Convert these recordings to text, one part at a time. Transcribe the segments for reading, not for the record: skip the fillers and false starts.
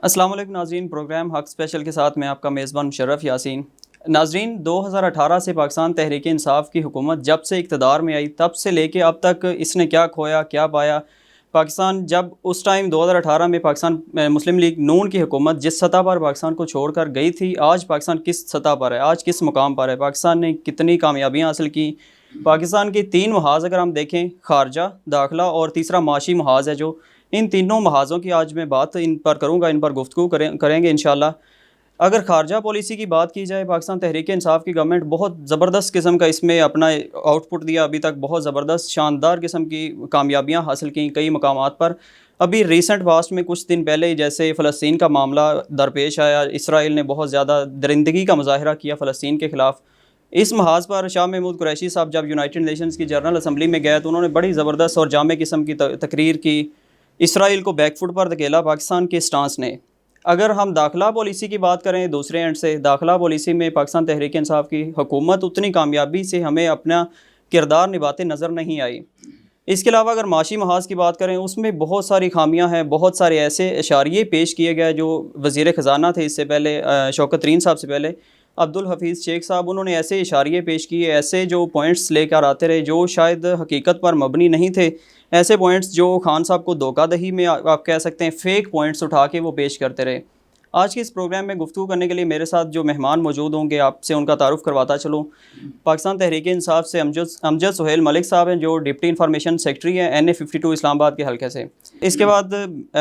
السلام علیکم ناظرین، پروگرام حق اسپیشل کے ساتھ میں آپ کا میزبان مشرف یاسین۔ ناظرین، 2018 سے پاکستان تحریک انصاف کی حکومت جب سے اقتدار میں آئی تب سے لے کے اب تک اس نے کیا کھویا کیا پایا۔ پاکستان جب اس ٹائم 2018 میں پاکستان مسلم لیگ نون کی حکومت جس سطح پر پاکستان کو چھوڑ کر گئی تھی، آج پاکستان کس سطح پر ہے، آج کس مقام پر ہے، پاکستان نے کتنی کامیابیاں حاصل کی۔ پاکستان کے 3 محاذ اگر ہم دیکھیں، خارجہ، داخلہ اور تیسرا معاشی محاذ ہے، جو ان تینوں محاذوں کی آج میں بات ان پر کروں گا، ان پر گفتگو کریں گے انشاءاللہ۔ اگر خارجہ پالیسی کی بات کی جائے، پاکستان تحریک انصاف کی گورنمنٹ بہت زبردست قسم کا اس میں اپنا آؤٹ پٹ دیا، ابھی تک بہت زبردست شاندار قسم کی کامیابیاں حاصل کیں کئی مقامات پر۔ ابھی ریسنٹ پاسٹ میں کچھ دن پہلے جیسے فلسطین کا معاملہ درپیش آیا، اسرائیل نے بہت زیادہ درندگی کا مظاہرہ کیا فلسطین کے خلاف۔ اس محاذ پر شاہ محمود قریشی صاحب جب یونائٹڈ نیشنز کی جنرل اسمبلی میں گئے تو انہوں نے بڑی زبردست اور جامع قسم کی تقریر کی۔ اسرائیل کو بیک فٹ پر دھکیلا پاکستان کے سٹانس نے۔ اگر ہم داخلہ پالیسی کی بات کریں دوسرے اینڈ سے، داخلہ پالیسی میں پاکستان تحریک انصاف کی حکومت اتنی کامیابی سے ہمیں اپنا کردار نبھاتے نظر نہیں آئی۔ اس کے علاوہ اگر معاشی محاذ کی بات کریں، اس میں بہت ساری خامیاں ہیں، بہت سارے ایسے اشاریے پیش کیے گئے جو وزیر خزانہ تھے اس سے پہلے، شوکت ترین صاحب سے پہلے عبدالحفیظ شیخ صاحب، انہوں نے ایسے اشاریے پیش کیے، ایسے جو پوائنٹس لے کر آتے رہے جو شاید حقیقت پر مبنی نہیں تھے، ایسے پوائنٹس جو خان صاحب کو دھوکہ دہی میں آپ کہہ سکتے ہیں فیک پوائنٹس اٹھا کے وہ پیش کرتے رہے۔ آج کے اس پروگرام میں گفتگو کرنے کے لیے میرے ساتھ جو مہمان موجود ہوں گے، آپ سے ان کا تعارف کرواتا چلوں۔ پاکستان تحریک انصاف سے امجد سہیل ملک صاحب ہیں، جو ڈپٹی انفارمیشن سیکرٹری ہیں NA52 اسلام آباد کے حلقے سے۔ اس کے بعد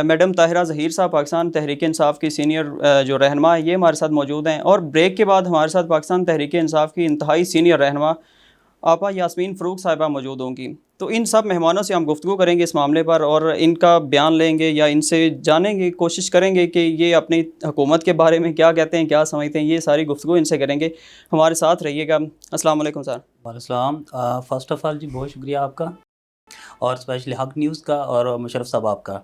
میڈم طاہرہ ظہیر صاحب، پاکستان تحریک انصاف کی سینئر جو رہنما ہے، یہ ہمارے ساتھ موجود ہیں۔ اور بریک کے بعد ہمارے ساتھ پاکستان تحریک انصاف کی انتہائی سینئر رہنما آپا یاسمین فروخ صاحبہ موجود ہوں گی۔ تو ان سب مہمانوں سے ہم گفتگو کریں گے اس معاملے پر، اور ان کا بیان لیں گے یا ان سے جانیں گے، کوشش کریں گے کہ یہ اپنی حکومت کے بارے میں کیا کہتے ہیں، کیا سمجھتے ہیں، یہ ساری گفتگو ان سے کریں گے۔ ہمارے ساتھ رہیے گا۔ السلام علیکم سر۔ وعلیکم السلام۔ فرسٹ آف آل جی بہت شکریہ آپ کا، اور اسپیشلی حق نیوز کا اور مشرف صاحب آپ کا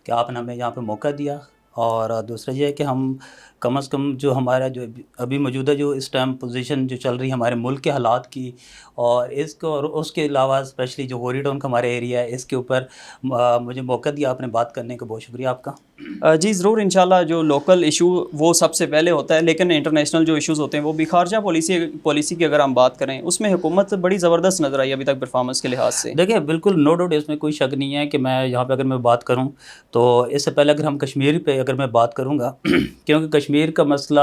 کہ آپ نے ہمیں یہاں پہ موقع دیا۔ اور دوسرا یہ ہے کہ ہم کم از کم جو ہمارا جو ابھی موجودہ جو اس ٹائم پوزیشن جو چل رہی ہے ہمارے ملک کے حالات کی، اور اس کو، اور اس کے علاوہ اسپیشلی جو غوری ٹاؤن کا ہمارا ایریا ہے، اس کے اوپر مجھے موقع دیا آپ نے بات کرنے کا، بہت شکریہ آپ کا۔ جی ضرور، انشاءاللہ جو لوکل ایشو وہ سب سے پہلے ہوتا ہے، لیکن انٹرنیشنل جو ایشوز ہوتے ہیں وہ بھی۔ خارجہ پالیسی کی اگر ہم بات کریں، اس میں حکومت بڑی زبردست نظر آئی ابھی تک پرفارمنس کے لحاظ سے۔ دیکھیں بالکل نو ڈاؤٹ، اس میں کوئی شک نہیں ہے کہ میں یہاں پہ اگر میں بات کروں تو اس سے پہلے اگر ہم کشمیر پہ اگر میں بات کروں گا کیونکہ کشمیر کا مسئلہ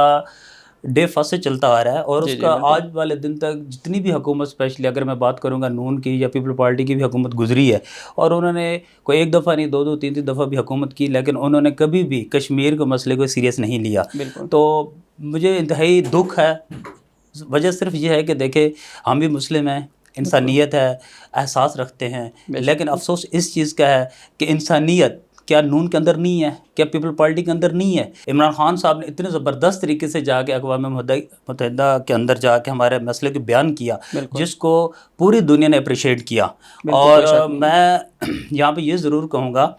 ڈے فرسٹ سے چلتا آ رہا ہے، اور اس کا آج والے دن تک جتنی بھی حکومت، اسپیشلی اگر میں بات کروں گا نون کی یا پیپل پارٹی کی بھی حکومت گزری ہے، اور انہوں نے کوئی ایک دفعہ نہیں، دو تین دفعہ بھی حکومت کی، لیکن انہوں نے کبھی بھی کشمیر کے مسئلے کو سیریس نہیں لیا۔ تو مجھے انتہائی دکھ ہے، وجہ صرف یہ ہے کہ دیکھیں ہم بھی مسلم ہیں، انسانیت ہے، احساس رکھتے ہیں، لیکن افسوس اس چیز کا ہے کہ انسانیت کیا نون کے اندر نہیں ہے، کیا پیپل پارٹی کے اندر نہیں ہے؟ عمران خان صاحب نے اتنے زبردست طریقے سے جا کے اقوام متحدہ کے اندر جا کے ہمارے مسئلے کو بیان کیا، جس کو پوری دنیا نے اپریشیٹ کیا۔ اور میں یہاں پہ یہ ضرور کہوں گا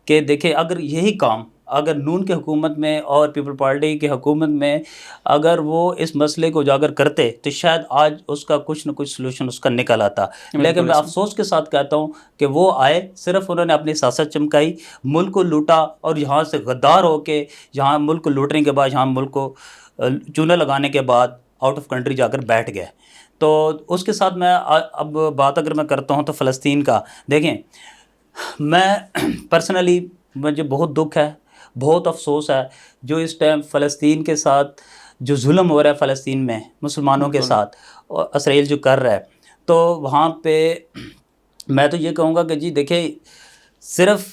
کہ دیکھیں اگر یہی کام اگر نون کی حکومت میں اور پیپل پارٹی کی حکومت میں اگر وہ اس مسئلے کو اجاگر کرتے تو شاید آج اس کا کچھ نہ کچھ سلوشن اس کا نکل آتا، لیکن میں افسوس کے ساتھ کہتا ہوں کہ وہ آئے، صرف انہوں نے اپنی سیاست چمکائی، ملک کو لوٹا، اور یہاں سے غدار ہو کے یہاں ملک کو لوٹنے کے بعد، یہاں ملک کو چونا لگانے کے بعد آؤٹ آف کنٹری جا کر بیٹھ گئے۔ تو اس کے ساتھ میں اب بات اگر میں کرتا ہوں تو فلسطین کا، دیکھیں میں پرسنلی مجھے بہت دکھ ہے، بہت افسوس ہے جو اس ٹائم فلسطین کے ساتھ جو ظلم ہو رہا ہے، فلسطین میں مسلمانوں کے ساتھ اسرائیل جو کر رہا ہے، تو وہاں پہ میں تو یہ کہوں گا کہ جی دیکھیں صرف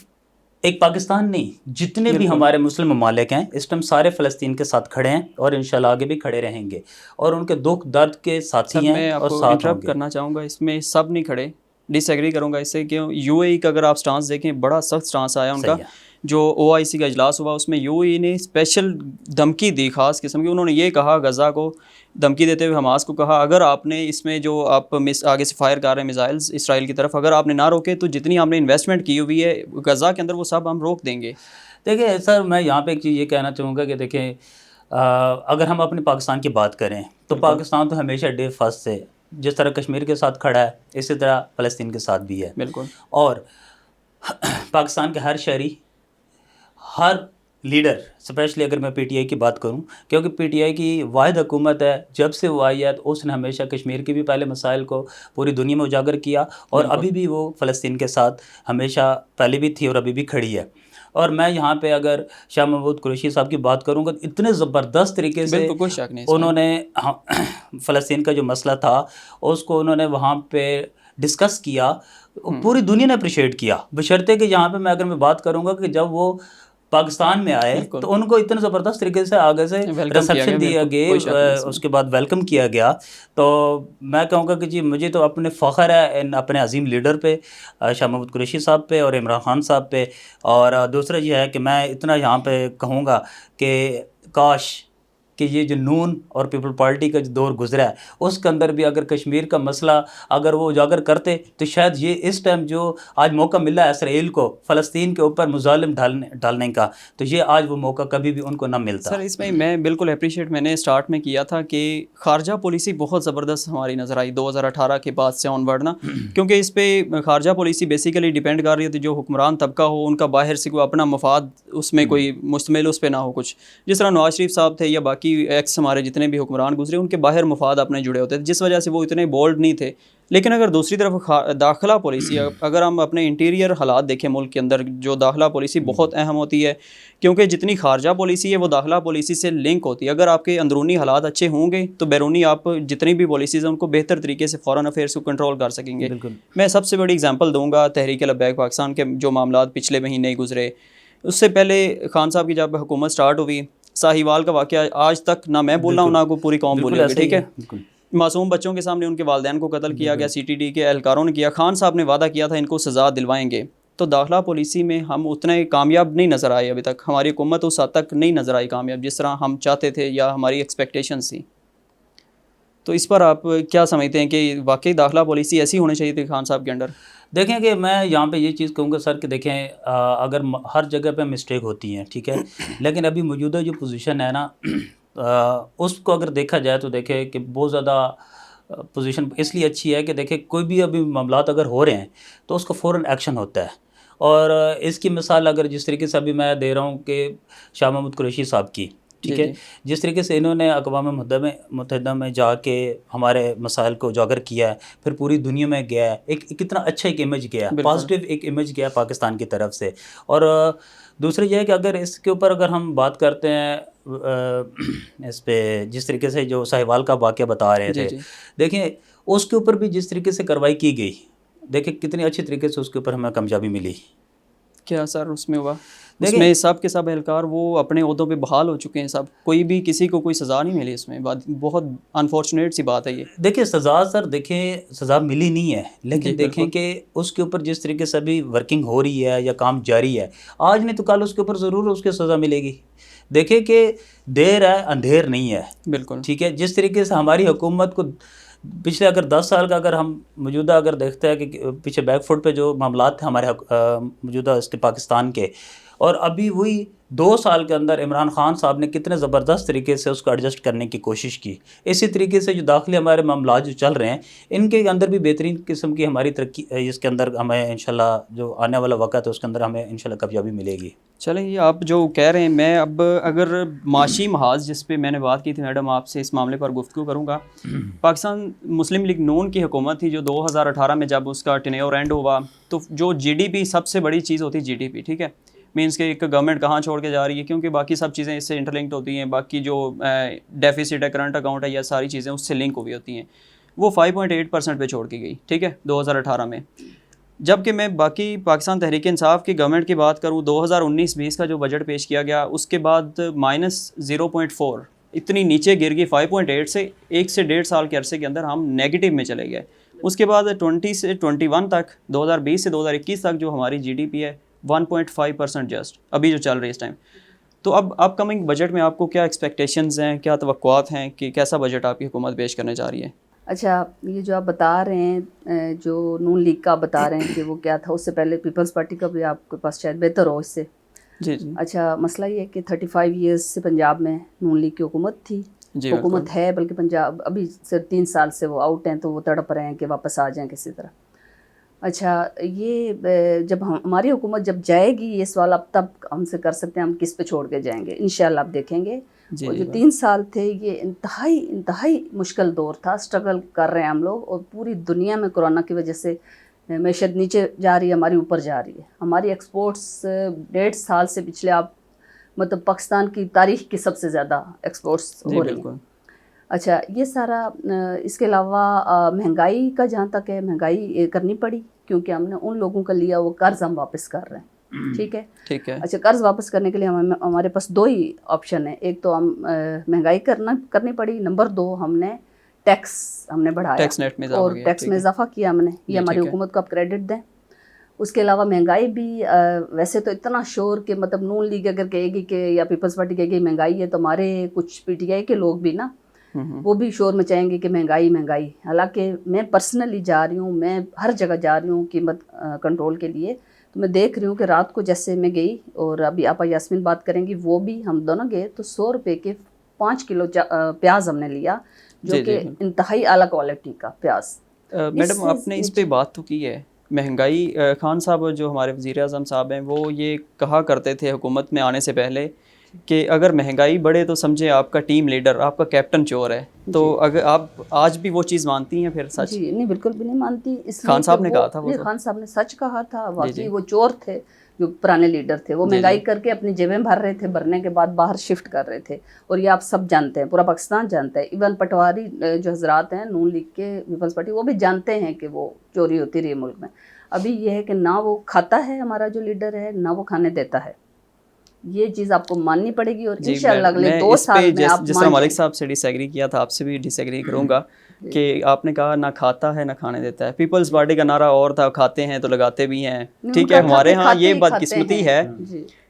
ایک پاکستان نہیں، جتنے بھی ہمارے مسلم ممالک ہیں اس ٹائم سارے فلسطین کے ساتھ کھڑے ہیں، اور انشاءاللہ آگے بھی کھڑے رہیں گے، اور ان کے دکھ درد کے ساتھی ہیں اور ساتھ ہوں گے۔ میں انٹرپٹ کرنا چاہوں گا، اس میں سب نہیں کھڑے، ڈس ایگری کروں گا اس سے، کہ UAE کا اگر آپ سٹانس دیکھیں بڑا سخت سٹانس آیا ان کا۔ جو OIC کا اجلاس ہوا اس میں UAE نے اسپیشل دھمکی دی، خاص قسم کی، انہوں نے یہ کہا غزہ کو دھمکی دیتے ہوئے حماس کو کہا اگر آپ نے اس میں جو آپ آگے سے فائر کر رہے ہیں میزائلز اسرائیل کی طرف، اگر آپ نے نہ روکے تو جتنی ہم نے انویسٹمنٹ کی ہوئی ہے غزہ کے اندر وہ سب ہم روک دیں گے۔ دیکھیں سر، میں یہاں پہ ایک چیز یہ کہنا چاہوں گا کہ دیکھیں اگر ہم اپنے پاکستان کی بات کریں تو پاکستان تو ہمیشہ ڈے فرسٹ سے جس طرح کشمیر کے ساتھ کھڑا ہے اسی طرح فلسطین کے ساتھ بھی ہے، بالکل۔ اور پاکستان کے ہر شہری، ہر لیڈر اسپیشلی اگر میں پی ٹی آئی کی بات کروں، کیونکہ پی ٹی آئی کی واحد حکومت ہے جب سے وہ آئی ہے، تو اس نے ہمیشہ کشمیر کے بھی پہلے مسائل کو پوری دنیا میں اجاگر کیا، اور ابھی بھی وہ فلسطین کے ساتھ ہمیشہ پہلے بھی تھی اور ابھی بھی کھڑی ہے۔ اور میں یہاں پہ اگر شاہ محمود قریشی صاحب کی بات کروں گا، اتنے زبردست طریقے سے بالکل کوئی شک نہیں اس میں۔ انہوں نے فلسطین کا جو مسئلہ تھا اس کو انہوں نے وہاں پہ ڈسکس کیا، پوری دنیا نے اپریشیٹ کیا، بشرطے کہ یہاں پہ اگر میں بات کروں گا کہ جب وہ پاکستان میں آئے تو ان کو اتنے زبردست طریقے سے آگے سے ریسیپشن دیا گیا، اس کے بعد ویلکم کیا گیا۔ تو میں کہوں گا کہ جی مجھے تو اپنے فخر ہے ان اپنے عظیم لیڈر پہ، شاہ محمود قریشی صاحب پہ اور عمران خان صاحب پہ۔ اور دوسرا یہ ہے کہ میں اتنا یہاں پہ کہوں گا کہ کاش کہ یہ جو نون اور پیپل پارٹی کا جو دور گزرا ہے اس کے اندر بھی اگر کشمیر کا مسئلہ اگر وہ اجاگر کرتے تو شاید یہ اس ٹائم جو آج موقع ملا ہے اسرائیل کو فلسطین کے اوپر مظالم ڈالنے کا، تو یہ آج وہ موقع کبھی بھی ان کو نہ ملتا۔ سر اس میں بالکل اپریشیٹ میں نے اسٹارٹ میں کیا تھا کہ خارجہ پالیسی بہت زبردست ہماری نظر آئی 2018 کے بعد سے آن ورڈ نا، کیونکہ اس پہ خارجہ پالیسی بیسیکلی ڈیپینڈ کر رہی تھی جو حکمران طبقہ ہو ان کا باہر سے کوئی اپنا مفاد اس میں کوئی مشتمل اس پہ نہ ہو کچھ، جس طرح نواز شریف صاحب تھے یا باقی ایکس ہمارے جتنے بھی حکمران گزرے ان کے باہر مفاد اپنے جڑے ہوتے تھے، جس وجہ سے وہ اتنے بولڈ نہیں تھے۔ لیکن اگر دوسری طرف داخلہ پالیسی، اگر ہم اپنے انٹیریئر حالات دیکھیں ملک کے اندر، جو داخلہ پالیسی بہت اہم ہوتی ہے، کیونکہ جتنی خارجہ پالیسی ہے وہ داخلہ پالیسی سے لنک ہوتی ہے۔ اگر آپ کے اندرونی حالات اچھے ہوں گے تو بیرونی آپ جتنی بھی پالیسیز ہیں ان کو بہتر طریقے سے فارن افیئرس کو کنٹرول کر سکیں گے۔ میں سب سے بڑی اگزامپل دوں گا تحریک لبیک پاکستان کے جو معاملات پچھلے مہینے گزرے، اس سے پہلے خان صاحب کی جب حکومت سٹارٹ ہوئی، ساہیوال کا واقعہ آج تک نہ میں بول رہا ہوں نہ کو پوری قوم بولے گی، ٹھیک ہے؟ معصوم بچوں کے سامنے ان کے والدین کو قتل کیا گیا، سی ٹی ڈی کے اہلکاروں نے کیا، خان صاحب نے وعدہ کیا تھا ان کو سزا دلوائیں گے۔ تو داخلہ پالیسی میں ہم اتنے کامیاب نہیں نظر آئے ابھی تک، ہماری حکومت اس حد تک نہیں نظر آئی کامیاب جس طرح ہم چاہتے تھے یا ہماری ایکسپیکٹیشنز تھیں۔ تو اس پر آپ کیا سمجھتے ہیں کہ واقعی داخلہ پالیسی ایسی ہونی چاہیے تھی خان صاحب کے انڈر؟ دیکھیں کہ میں یہاں پہ یہ چیز کہوں گا سر کہ دیکھیں اگر ہر جگہ پہ مسٹیک ہوتی ہیں، ٹھیک ہے، لیکن ابھی موجودہ جو پوزیشن ہے نا اس کو اگر دیکھا جائے تو دیکھیں کہ بہت زیادہ پوزیشن اس لیے اچھی ہے کہ دیکھیں کوئی بھی ابھی معاملات اگر ہو رہے ہیں تو اس کا فوراً ایکشن ہوتا ہے۔ اور اس کی مثال اگر جس طریقے سے ابھی میں دے رہا ہوں کہ شاہ محمود قریشی صاحب کی، ٹھیک ہے، جس طریقے سے انہوں نے اقوام متحدہ میں جا کے ہمارے مسائل کو اجاگر کیا ہے، پھر پوری دنیا میں گیا ہے، ایک کتنا اچھا ایک امیج گیا ہے، پازیٹیو ایک امیج گیا ہے پاکستان کی طرف سے۔ اور دوسرا یہ ہے کہ اگر اس کے اوپر اگر ہم بات کرتے ہیں اس پہ جس طریقے سے جو ساہیوال کا واقعہ بتا رہے تھے، دیکھیں اس کے اوپر بھی جس طریقے سے کارروائی کی گئی، دیکھیں کتنی اچھی طریقے سے اس کے اوپر ہمیں کامیابی ملی۔ کیا سر اس میں ہوا؟ اس میں سب کے سب اہلکار وہ اپنے عہدوں پہ بحال ہو چکے ہیں، سب کوئی بھی کسی کو کوئی سزا نہیں ملی، اس میں بہت انفارچونیٹ سی بات ہے یہ۔ دیکھیں سزا سر دیکھیں سزا ملی نہیں ہے، لیکن دیکھیں کہ اس کے اوپر جس طریقے سے ابھی ورکنگ ہو رہی ہے یا کام جاری ہے، آج نہیں تو کل اس کے اوپر ضرور اس کی سزا ملے گی۔ دیکھیں کہ دیر ہے اندھیر نہیں ہے، بالکل ٹھیک ہے۔ جس طریقے سے ہماری حکومت کو پچھلے اگر 10 سال کا اگر ہم موجودہ اگر دیکھتے ہیں کہ پیچھے بیک فٹ پہ جو معاملات تھے ہمارے موجودہ اس کے پاکستان کے، اور ابھی وہی 2 سال کے اندر عمران خان صاحب نے کتنے زبردست طریقے سے اس کو ایڈجسٹ کرنے کی کوشش کی۔ اسی طریقے سے جو داخلی ہمارے معاملات جو چل رہے ہیں ان کے اندر بھی بہترین قسم کی ہماری ترقی، اس کے اندر ہمیں انشاءاللہ جو آنے والا وقت ہے اس کے اندر ہمیں انشاءاللہ کامیابی ملے گی۔ چلیں یہ آپ جو کہہ رہے ہیں، میں اب اگر معاشی محاذ جس پہ میں نے بات کی تھی میڈم آپ سے اس معاملے پر گفتگو کروں گا۔ پاکستان مسلم لیگ نون کی حکومت تھی جو 2018 میں جب اس کا ٹینیور اینڈ ہوا، تو جو جی ڈی پی سب سے بڑی چیز ہوتی ہے جی ڈی پی، ٹھیک ہے، مینس کہ ایک گورنمنٹ کہاں چھوڑ کے جا رہی ہے، کیونکہ باقی سب چیزیں اس سے انٹرلنکڈ ہوتی ہیں، باقی جو ڈیفیسٹ ہے کرنٹ اکاؤنٹ ہے یا ساری چیزیں اس سے لنک ہوئی ہوتی ہیں، وہ 5.8% پہ چھوڑ کی گئی، ٹھیک ہے، 2018 میں۔ جبکہ میں باقی پاکستان تحریک انصاف کی گورنمنٹ کی بات کروں، 2019-20 کا جو بجٹ پیش کیا گیا اس کے بعد -0.4 اتنی نیچے گر گئی 5.8 سے 1 سے 1.5 سال کے عرصے کے اندر ہم نیگیٹو میں چلے گئے۔ اس کے بعد 20 سے 21 تک، 2020 سے 2021 تک جو ہماری جی ڈی پی ہے 1.5% جسٹ ابھی جو چل رہی ہے اس ٹائم۔ تو اب اپ کمنگ بجٹ میں آپ کو کیا ایکسپیکٹیشنز ہیں، کیا توقعات ہیں کہ کیسا بجٹ آپ کی حکومت پیش کرنے جا رہی ہے؟ اچھا، یہ جو آپ بتا رہے ہیں، جو نون لیگ کا بتا رہے ہیں کہ وہ کیا تھا، اس سے پہلے پیپلز پارٹی کا بھی آپ کے پاس شاید بہتر ہو اس سے۔ جی جی۔ اچھا، مسئلہ یہ ہے کہ 35 ایئرس سے پنجاب میں نون لیگ کی حکومت تھی، حکومت ہے، بلکہ پنجاب ابھی صرف 3 سال سے وہ آؤٹ ہیں، تو وہ تڑپ رہے ہیں کہ واپس آ جائیں کسی طرح۔ اچھا، یہ جب ہماری حکومت جب جائے گی، یہ سوال اب تب ہم سے کر سکتے ہیں ہم کس پہ چھوڑ کے جائیں گے. انشاءاللہ آپ دیکھیں گے. اور جو 3 سال تھے یہ انتہائی مشکل دور تھا. اسٹرگل کر رہے ہیں ہم لوگ، اور پوری دنیا میں کورونا کی وجہ سے معیشت نیچے جا رہی ہے، ہماری اوپر جا رہی ہے. ہماری ایکسپورٹس 1.5 سال سے پچھلے آپ مطلب پاکستان کی تاریخ کی سب سے زیادہ ایکسپورٹس ہو رہی ہیں. اچھا، یہ سارا اس کے علاوہ مہنگائی کا جہاں تک ہے، مہنگائی کرنی پڑی کیونکہ ہم نے ان لوگوں کا لیا وہ قرض ہم واپس کر رہے ہیں. ٹھیک ہے. اچھا، قرض واپس کرنے کے لیے ہمارے پاس 2 ہی آپشن ہیں. ایک تو ہم مہنگائی کرنی پڑی، نمبر 2 ہم نے ٹیکس بڑھایا اور ٹیکس میں اضافہ کیا ہم نے. یہ ہماری حکومت کو آپ کریڈٹ دیں. اس کے علاوہ مہنگائی بھی ویسے تو اتنا شور کہ مطلب نون لیگ اگر کہے گی کہ یا پیپلز پارٹی کہے گی مہنگائی ہے، تو ہمارے کچھ پی ٹی آئی کے لوگ بھی نا وہ بھی شور مچائیں گے کہ مہنگائی. حالانکہ میں پرسنلی جا رہی ہوں، میں ہر جگہ جا رہی ہوں قیمت کنٹرول کے لیے. تو میں دیکھ رہی ہوں کہ رات کو جیسے میں گئی، اور ابھی آپا یاسمین بات کریں گی، وہ بھی ہم دونوں گئے تو 100 روپے کے 5 کلو پیاز ہم نے لیا، جو کہ انتہائی اعلیٰ کوالٹی کا پیاز. میڈم آپ نے اس پہ بات تو کی ہے مہنگائی. خان صاحب جو ہمارے وزیر اعظم صاحب ہیں وہ یہ کہا کرتے تھے حکومت میں آنے سے پہلے کہ اگر مہنگائی بڑھے تو سمجھے آپ کا ٹیم لیڈر، آپ کا کیپٹن چور ہے. تو اگر آپ آج بھی وہ چیز مانتی ہیں پھر سچ؟ جی نہیں، بالکل بھی نہیں مانتی. اس خان صاحب نے کہا تھا، وہ خان صاحب نے سچ کہا تھا. واقعی وہ چور تھے جو پرانے لیڈر تھے. وہ مہنگائی کر کے اپنی جیبیں بھر رہے تھے، بھرنے کے بعد باہر شفٹ کر رہے تھے. اور یہ آپ سب جانتے ہیں، پورا پاکستان جانتا ہے. ایون پٹواری جو حضرات ہیں نون لیگ کے، پیپلز پارٹی، وہ بھی جانتے ہیں کہ وہ چوری ہوتی رہی ملک میں. ابھی یہ ہے کہ نہ وہ کھاتا ہے ہمارا جو لیڈر ہے، نہ وہ کھانے دیتا ہے. یہ چیز آپ کو ماننی پڑے گی. اور انشاءاللہ اگلے 2 سال میں آپ جس طرح مالک صاحب سے ڈس ایگری کیا تھا، آپ سے بھی ڈس ایگری کروں گا کہ آپ نے کہا نہ کھاتا ہے نہ کھانے دیتا ہے. پیپلز پارٹی کا نعرہ اور تھا، کھاتے ہیں تو لگاتے بھی ہیں. ٹھیک ہے، ہمارے ہاں یہ بدقسمتی ہے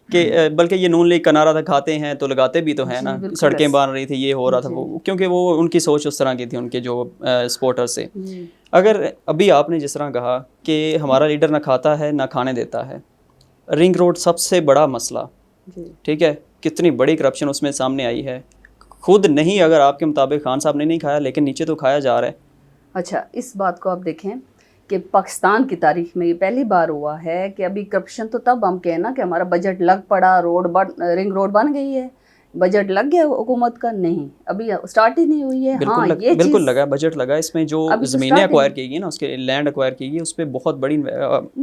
کہ بلکہ یہ نون لیگ کا نعرہ تھا، کھاتے ہیں تو لگاتے بھی تو ہیں نا. سڑکیں بن رہی تھی، یہ ہو رہا تھا وہ، کیونکہ وہ ان کی سوچ اس طرح کی تھی ان کے جو سپورٹر سے. اگر ابھی آپ نے جس طرح کہا کہ ہمارا لیڈر نہ کھاتا ہے نہ کھانے دیتا ہے، رنگ روڈ سب سے بڑا مسئلہ. ٹھیک ہے، کتنی بڑی کرپشن اس میں سامنے آئی ہے. خود نہیں، اگر آپ کے مطابق خان صاحب نے نہیں کھایا، لیکن نیچے تو کھایا جا رہا ہے. اچھا، اس بات کو آپ دیکھیں کہ پاکستان کی تاریخ میں یہ پہلی بار ہوا ہے کہ ابھی کرپشن تو تب ہم کہیں نا کہ ہمارا بجٹ لگ پڑا، رنگ روڈ بن گئی ہے، بجٹ لگ گیا حکومت کا. نہیں، ابھی اسٹارٹ ہی نہیں ہوئی ہے. ہاں، یہ بالکل لگا، بجٹ لگا. اس میں جو زمینیں ایکوائر کی گئی نا، اس کے لینڈ ایکوائر کی گئی، اس پہ بہت بڑی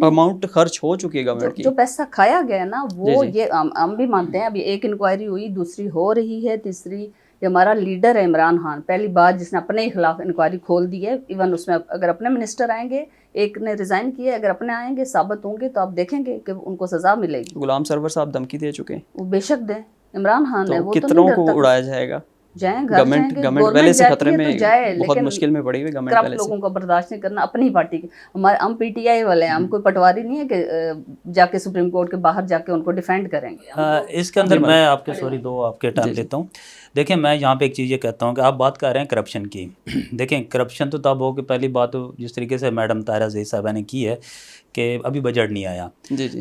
اماؤنٹ خرچ ہو چکی ہے گورنمنٹ کی. جو پیسہ کھایا گیا نا وہ یہ ہم بھی مانتے ہیں. ابھی ایک انکوائری ہوئی، دوسری ہو رہی ہے، تیسری. یہ ہمارا لیڈر ہے عمران خان، پہلی بار جس نے اپنے ہی خلاف انکوائری کھول دی ہے. ایون اس میں اگر اپنے منسٹر آئیں گے، ایک نے ریزائن کیا ہے، اگر اپنے آئیں گے ثابت ہوں گے تو آپ دیکھیں گے کہ ان کو سزا ملے گی. غلام سرور صاحب دھمکی دے چکے ہیں. وہ بے شک دیں. عمران خان ہے، وہ تو کتنوں کو اڑایا جائے گا. جائیں گھر جائیں گے، گورنمنٹ سے خطرے میں جائے، بہت مشکل میں پڑی ہوئی گورنمنٹ کرپٹ لوگوں کو برداشت نہیں کرنا. اپنی پارٹی کے ہم پی ٹی آئی والے ہیں، ہم کوئی پٹواری نہیں ہے کہ جا کے سپریم کورٹ کے باہر جا کے ان کو ڈیفینڈ کریں گے. اس کے اندر میں آپ کے آپ کے ٹائم لیتا ہوں. دیکھیں، میں یہاں پہ ایک چیز یہ کہتا ہوں کہ آپ بات کر رہے ہیں کرپشن کی. دیکھیں، کرپشن تو تب ہو کہ پہلی بات تو جس طریقے سے میڈم طاہرہ عزیز صاحبہ نے کی ہے کہ ابھی بجٹ نہیں آیا.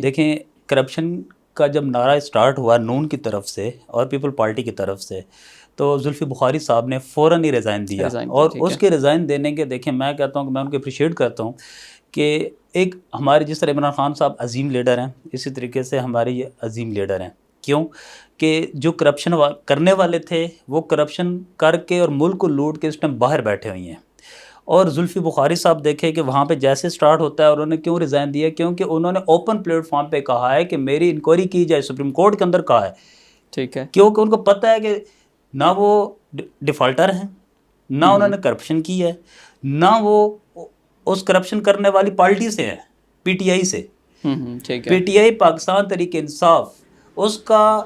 دیکھیں، کرپشن کا جب نعرہ اسٹارٹ ہوا نون کی طرف سے اور پیپل پارٹی کی طرف سے، تو زلفی بخاری صاحب نے فوراً ہی ریزائن دیا. اور اس کے ریزائن دینے کے، دیکھیں میں کہتا ہوں کہ میں ان کو اپریشیٹ کرتا ہوں کہ ایک ہمارے جس طرح عمران خان صاحب عظیم لیڈر ہیں، اسی طریقے سے ہمارے یہ عظیم لیڈر ہیں. کیوں کہ جو کرپشن کرنے والے تھے وہ کرپشن کر کے اور ملک کو لوٹ کے اس ٹائم باہر بیٹھے ہوئی ہیں. اور زلفی بخاری صاحب دیکھیں کہ وہاں پہ جیسے سٹارٹ ہوتا ہے، اور انہوں نے کیوں ریزائن دیا؟ کیونکہ انہوں نے اوپن پلیٹ فارم پہ کہا ہے کہ میری انکوائری کی جائے، سپریم کورٹ کے اندر کہا ہے. ٹھیک ہے، کیونکہ ان کو پتہ ہے کہ نہ وہ ڈیفالٹر ہیں، نہ انہوں نے کرپشن کی ہے، نہ وہ اس کرپشن کرنے والی پارٹی سے ہے، پی ٹی آئی سے. P T I Pakistan Tehreek Insaf, اس کا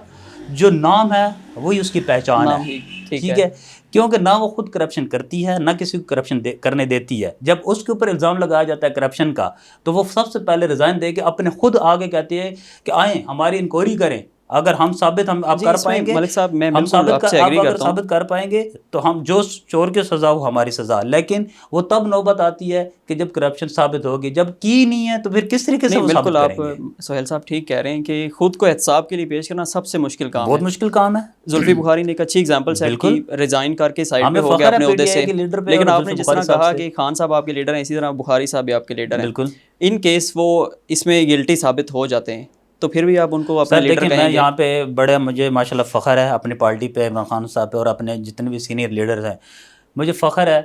جو نام ہے وہی اس کی پہچان ہے. ٹھیک ہے، کیونکہ نہ وہ خود کرپشن کرتی ہے، نہ کسی کو کرپشن کرنے دیتی ہے. جب اس کے اوپر الزام لگایا جاتا ہے کرپشن کا، تو وہ سب سے پہلے ریزائن دے کے اپنے خود آگے کہتی ہے کہ آئیں ہماری انکوائری کریں، اگر ہم ثابت آپ کر پائیں گے، ملک صاحب میں ہم بالکل آپ سے ایگری کرتا ہوں، ثابت کر پائیں گے تو ہم جو چور کی سزا ہو ہماری سزا، لیکن وہ تب نوبت آتی ہے کہ جب کرپشن ثابت ہوگی، جب کی نہیں ہے تو پھر کس طریقے سے وہ ثابت کریں گے؟ آپ سہیل صاحب ٹھیک کہہ رہے ہیں کہ خود کو احتساب کے لیے پیش کرنا سب سے مشکل کام ہے، بہت مشکل کام ہے۔ زلفی بخاری نے ایک اچھی اگزامپل سیٹ کی، ریزائن کر کے سائڈ پہ ہو گیا اپنے عہدے سے، لیکن آپ نے جس طرح کہا کہ خان صاحب آپ کے لیڈر ہیں، اسی طرح بخاری صاحب بھی آپ کے لیڈر ہیں، بالکل، ان کیس وہ اس میں گلٹی ثابت ہو جاتے ہیں تو پھر بھی آپ ان کو اپنا لیڈر کہیں گے؟ میں یہاں پہ بڑے مجھے ماشاءاللہ فخر ہے اپنی پارٹی پہ، عمران خان صاحب پہ، اور اپنے جتنے بھی سینئر لیڈرز ہیں، مجھے فخر ہے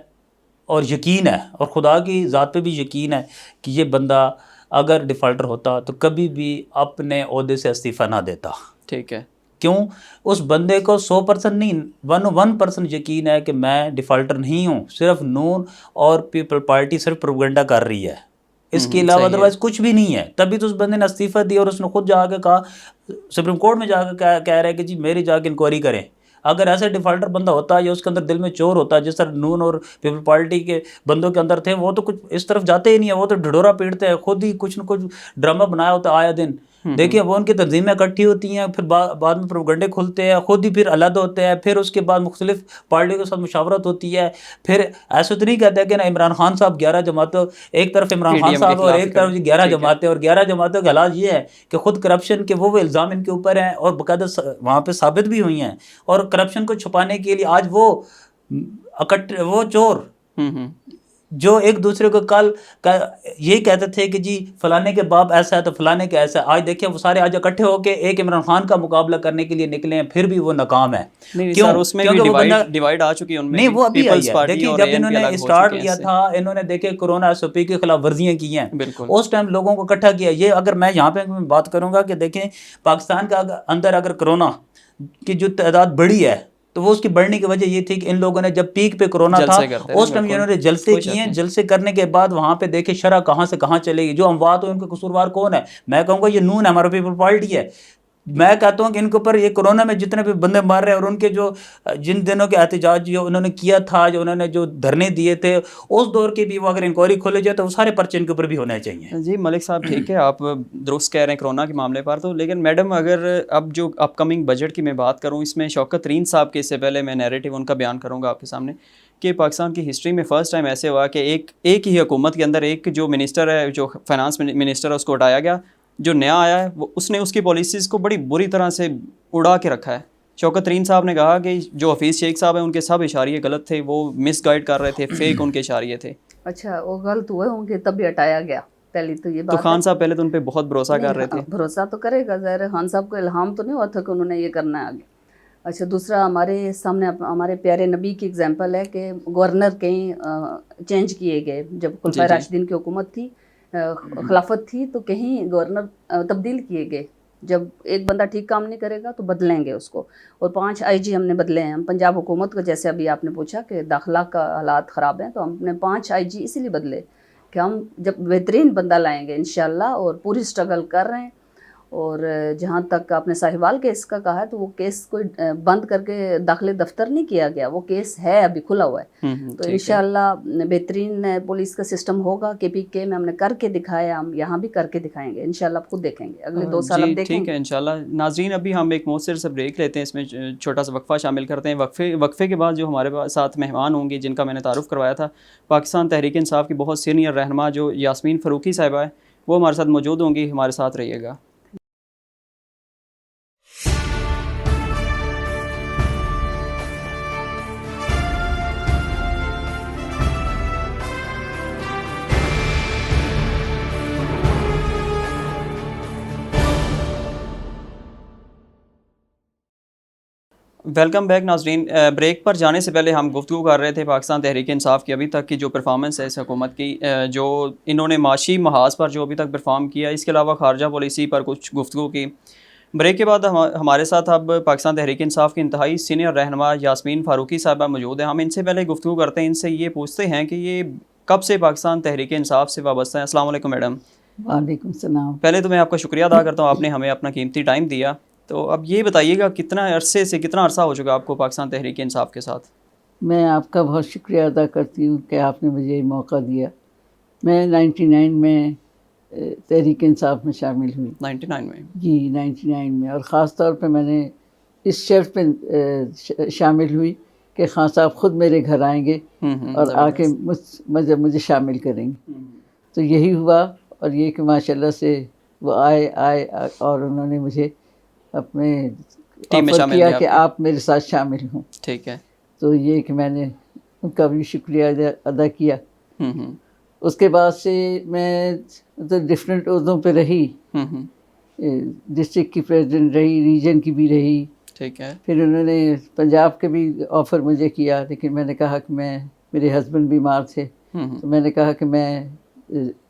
اور یقین ہے، اور خدا کی ذات پہ بھی یقین ہے کہ یہ بندہ اگر ڈیفالٹر ہوتا تو کبھی بھی اپنے عہدے سے استعفیٰ نہ دیتا۔ ٹھیک ہے، کیوں؟ اس بندے کو 100% نہیں 1% یقین ہے کہ میں ڈیفالٹر نہیں ہوں، صرف نون اور پیپل پارٹی صرف پروپیگنڈا کر رہی ہے، اس کے علاوہ ادروائز کچھ بھی نہیں ہے۔ تبھی تو اس بندے نے استعفیٰ دیا، اور اس نے خود جا کے کہا، سپریم کورٹ میں جا کے کہہ رہا ہے کہ جی میری جا کے انکوائری کریں۔ اگر ایسا ڈیفالٹر بندہ ہوتا یا اس کے اندر دل میں چور ہوتا، جس طرح نون اور پیپل پارٹی کے بندوں کے اندر تھے، وہ تو کچھ اس طرف جاتے ہی نہیں ہیں، وہ تو ڈھڈورا پیٹتے ہیں، خود ہی کچھ نہ کچھ ڈرامہ بنایا ہوتا ہے آیا دن۔ دیکھیں وہ ان کی تنظیمیں اکٹھی ہوتی ہیں، پھر بعد میں پروپیگنڈے کھلتے ہیں، خود ہی پھر علیحدہ ہوتے ہیں، پھر اس کے بعد مختلف پارٹیوں کے ساتھ مشاورت ہوتی ہے۔ پھر ایسے تو نہیں کہتے کہ نا عمران خان صاحب 11 جماعتوں، ایک طرف عمران خان صاحب اور ایک طرف 11 جماعتیں، اور 11 جماعتوں کا علاج یہ ہے کہ خود کرپشن کے وہ الزام ان کے اوپر ہیں اور باقاعدہ وہاں پہ ثابت بھی ہوئی ہیں، اور کرپشن کو چھپانے کے لیے آج وہ چور جو ایک دوسرے کو کل یہ کہتے تھے کہ جی فلانے کے باپ ایسا ہے تو فلانے کے ایسا ہے، آج دیکھیں وہ سارے آج اکٹھے ہو کے ایک عمران خان کا مقابلہ کرنے کے لیے نکلے ہیں، پھر بھی وہ ناکام ہے۔ کیوں؟ اس میں بھی ڈیوائیڈ آ چکی ہے ان میں، نہیں وہ ابھی آئی ہے۔ دیکھیں جب انہوں نے اسٹارٹ کیا تھا، انہوں نے دیکھیں کورونا SOP کے خلاف ورزیاں کی ہیں، اس ٹائم لوگوں کو اکٹھا کیا۔ یہ اگر میں یہاں پہ بات کروں گا کہ دیکھیں پاکستان کا اندر اگر کورونا کی جو تعداد بڑھی ہے تو وہ اس کی بڑھنے کی وجہ یہ تھی کہ ان لوگوں نے جب پیک پہ کورونا تھا اس ٹائم انہوں نے جلسے کیے ہیں، جلسے کرنے کے بعد وہاں پہ دیکھیں شرح کہاں سے کہاں چلے گی، جو اموات ہوئے ان کے قصوروار کون ہے؟ میں کہوں گا یہ نون ہے، ہمارا پیپل پارٹی ہے۔ میں کہتا ہوں کہ ان کے اوپر یہ کورونا میں جتنے بھی بندے مار رہے ہیں، اور ان کے جو جن دنوں کے احتجاج جو انہوں نے کیا تھا، جو انہوں نے جو دھرنے دیے تھے اس دور کے بھی، وہ اگر انکوائری کھولے جائے تو وہ سارے پرچے ان کے اوپر بھی ہونے چاہیے۔ جی ملک صاحب ٹھیک ہے، آپ درست کہہ رہے ہیں کورونا کے معاملے پر تو، لیکن میڈم اگر اب جو اپ کمنگ بجٹ کی میں بات کروں، اس میں شوکت ترین صاحب کے، اس سے پہلے میں نیریٹو ان کا بیان کروں گا آپ کے سامنے، کہ پاکستان کی ہسٹری میں فرسٹ ٹائم ایسے ہوا کہ ایک ہی حکومت کے اندر ایک جو منسٹر ہے، جو فائنانس منسٹر ہے، اس کو ہٹایا گیا، جو نیا آیا ہے اس نے اس کی پالیسیز کو بڑی بری طرح سے اڑا کے رکھا ہے۔ شوکت ترین صاحب نے کہا کہ جو حفیظ شیخ صاحب ہیں ان کے سب اشاریے غلط تھے، وہ مس گائیڈ کر رہے تھے، فیک ان کے اشاریے تھے۔ اچھا وہ غلط ہوئے ہوں گے تب بھی ہٹایا گیا، پہلی تو یہ بات۔ تو خان صاحب پہلے تو ان پہ بہت بھروسہ کر رہے تھے۔ بھروسہ تو کرے گا ظاہر ہے، خان صاحب کو الہام تو نہیں ہوا تھا کہ انہوں نے یہ کرنا ہے آگے۔ اچھا دوسرا ہمارے سامنے ہمارے پیارے نبی کی اگزامپل ہے کہ گورنر کہیں چینج کیے گئے، جب خلفائے راشدین کی حکومت تھی، خلافت تھی، تو کہیں گورنر تبدیل کیے گئے۔ جب ایک بندہ ٹھیک کام نہیں کرے گا تو بدلیں گے اس کو، اور 5 IG ہم نے بدلے ہیں۔ ہم پنجاب حکومت کو، جیسے ابھی آپ نے پوچھا کہ داخلہ کا حالات خراب ہیں، تو ہم نے 5 IG اسی لیے بدلے کہ ہم جب بہترین بندہ لائیں گے انشاءاللہ، اور پوری سٹرگل کر رہے ہیں۔ اور جہاں تک آپ نے ساہیوال کیس کا کہا ہے، تو وہ کیس کوئی بند کر کے داخلے دفتر نہیں کیا گیا، وہ کیس ہے ابھی کھلا ہوا ہے۔ تو انشاءاللہ بہترین پولیس کا سسٹم ہوگا۔ KPK میں ہم نے کر کے دکھایا، ہم یہاں بھی کر کے دکھائیں گے انشاءاللہ، آپ خود دیکھیں گے اگلے 2 سال اب دیکھیں گے۔ ٹھیک ہے انشاءاللہ۔ ناظرین ابھی ہم ایک مؤثر سا بریک لیتے ہیں، اس میں چھوٹا سا وقفہ شامل کرتے ہیں۔ وقفے کے بعد جو ہمارے ساتھ مہمان ہوں گے، جن کا میں نے تعارف کروایا تھا، پاکستان تحریک انصاف کی بہت سینئر رہنما جو یاسمین فاروقی صاحبہ ہے، وہ ہمارے ساتھ موجود ہوں گی، ہمارے ساتھ رہیے گا۔ ویلکم بیک ناظرین۔ بریک پر جانے سے پہلے ہم گفتگو کر رہے تھے پاکستان تحریک انصاف کی ابھی تک کی جو پرفارمنس ہے اس حکومت کی، جو انہوں نے معاشی محاذ پر جو ابھی تک پرفارم کیا، اس کے علاوہ خارجہ پالیسی پر کچھ گفتگو کی۔ بریک کے بعد ہمارے ساتھ اب پاکستان تحریک انصاف کی انتہائی سینئر رہنما یاسمین فاروقی صاحبہ موجود ہیں۔ ہم ان سے پہلے گفتگو کرتے ہیں، ان سے یہ پوچھتے ہیں کہ یہ کب سے پاکستان تحریک انصاف سے وابستہ ہیں۔ السلام علیکم میڈم۔ وعلیکم السلام۔ پہلے تو میں آپ کا شکریہ ادا کرتا ہوں، آپ نے ہمیں اپنا قیمتی ٹائم دیا۔ تو اب یہ بتائیے گا کتنا عرصہ ہو چکا آپ کو پاکستان تحریک انصاف کے ساتھ؟ میں آپ کا بہت شکریہ ادا کرتی ہوں کہ آپ نے مجھے یہ موقع دیا۔ میں 99 میں تحریک انصاف میں شامل ہوئی 99 میں جی 99 میں، اور خاص طور پہ میں نے اس شرط پہ شامل ہوئی کہ خان صاحب خود میرے گھر آئیں گے اور آ کے مجھے شامل کریں گے. تو یہی ہوا، اور یہ کہ ماشاءاللہ سے وہ آئے اور انہوں نے مجھے اپنے ٹیم میں آفر شامل کیا کیا کہ آپ میرے ساتھ شامل ہوں. ٹھیک ہے. تو یہ کہ میں نے ان کا بھی شکریہ ادا کیا. اس کے بعد سے میں مطلب ڈفرینٹ عہدوں پہ رہی، ڈسٹرکٹ کی پریزیڈنٹ رہی، ریجن کی بھی رہی. ٹھیک ہے. پھر انہوں نے پنجاب کے بھی آفر مجھے کیا، لیکن میں نے کہا کہ میرے ہسبینڈ بیمار تھے، تو میں نے کہا کہ میں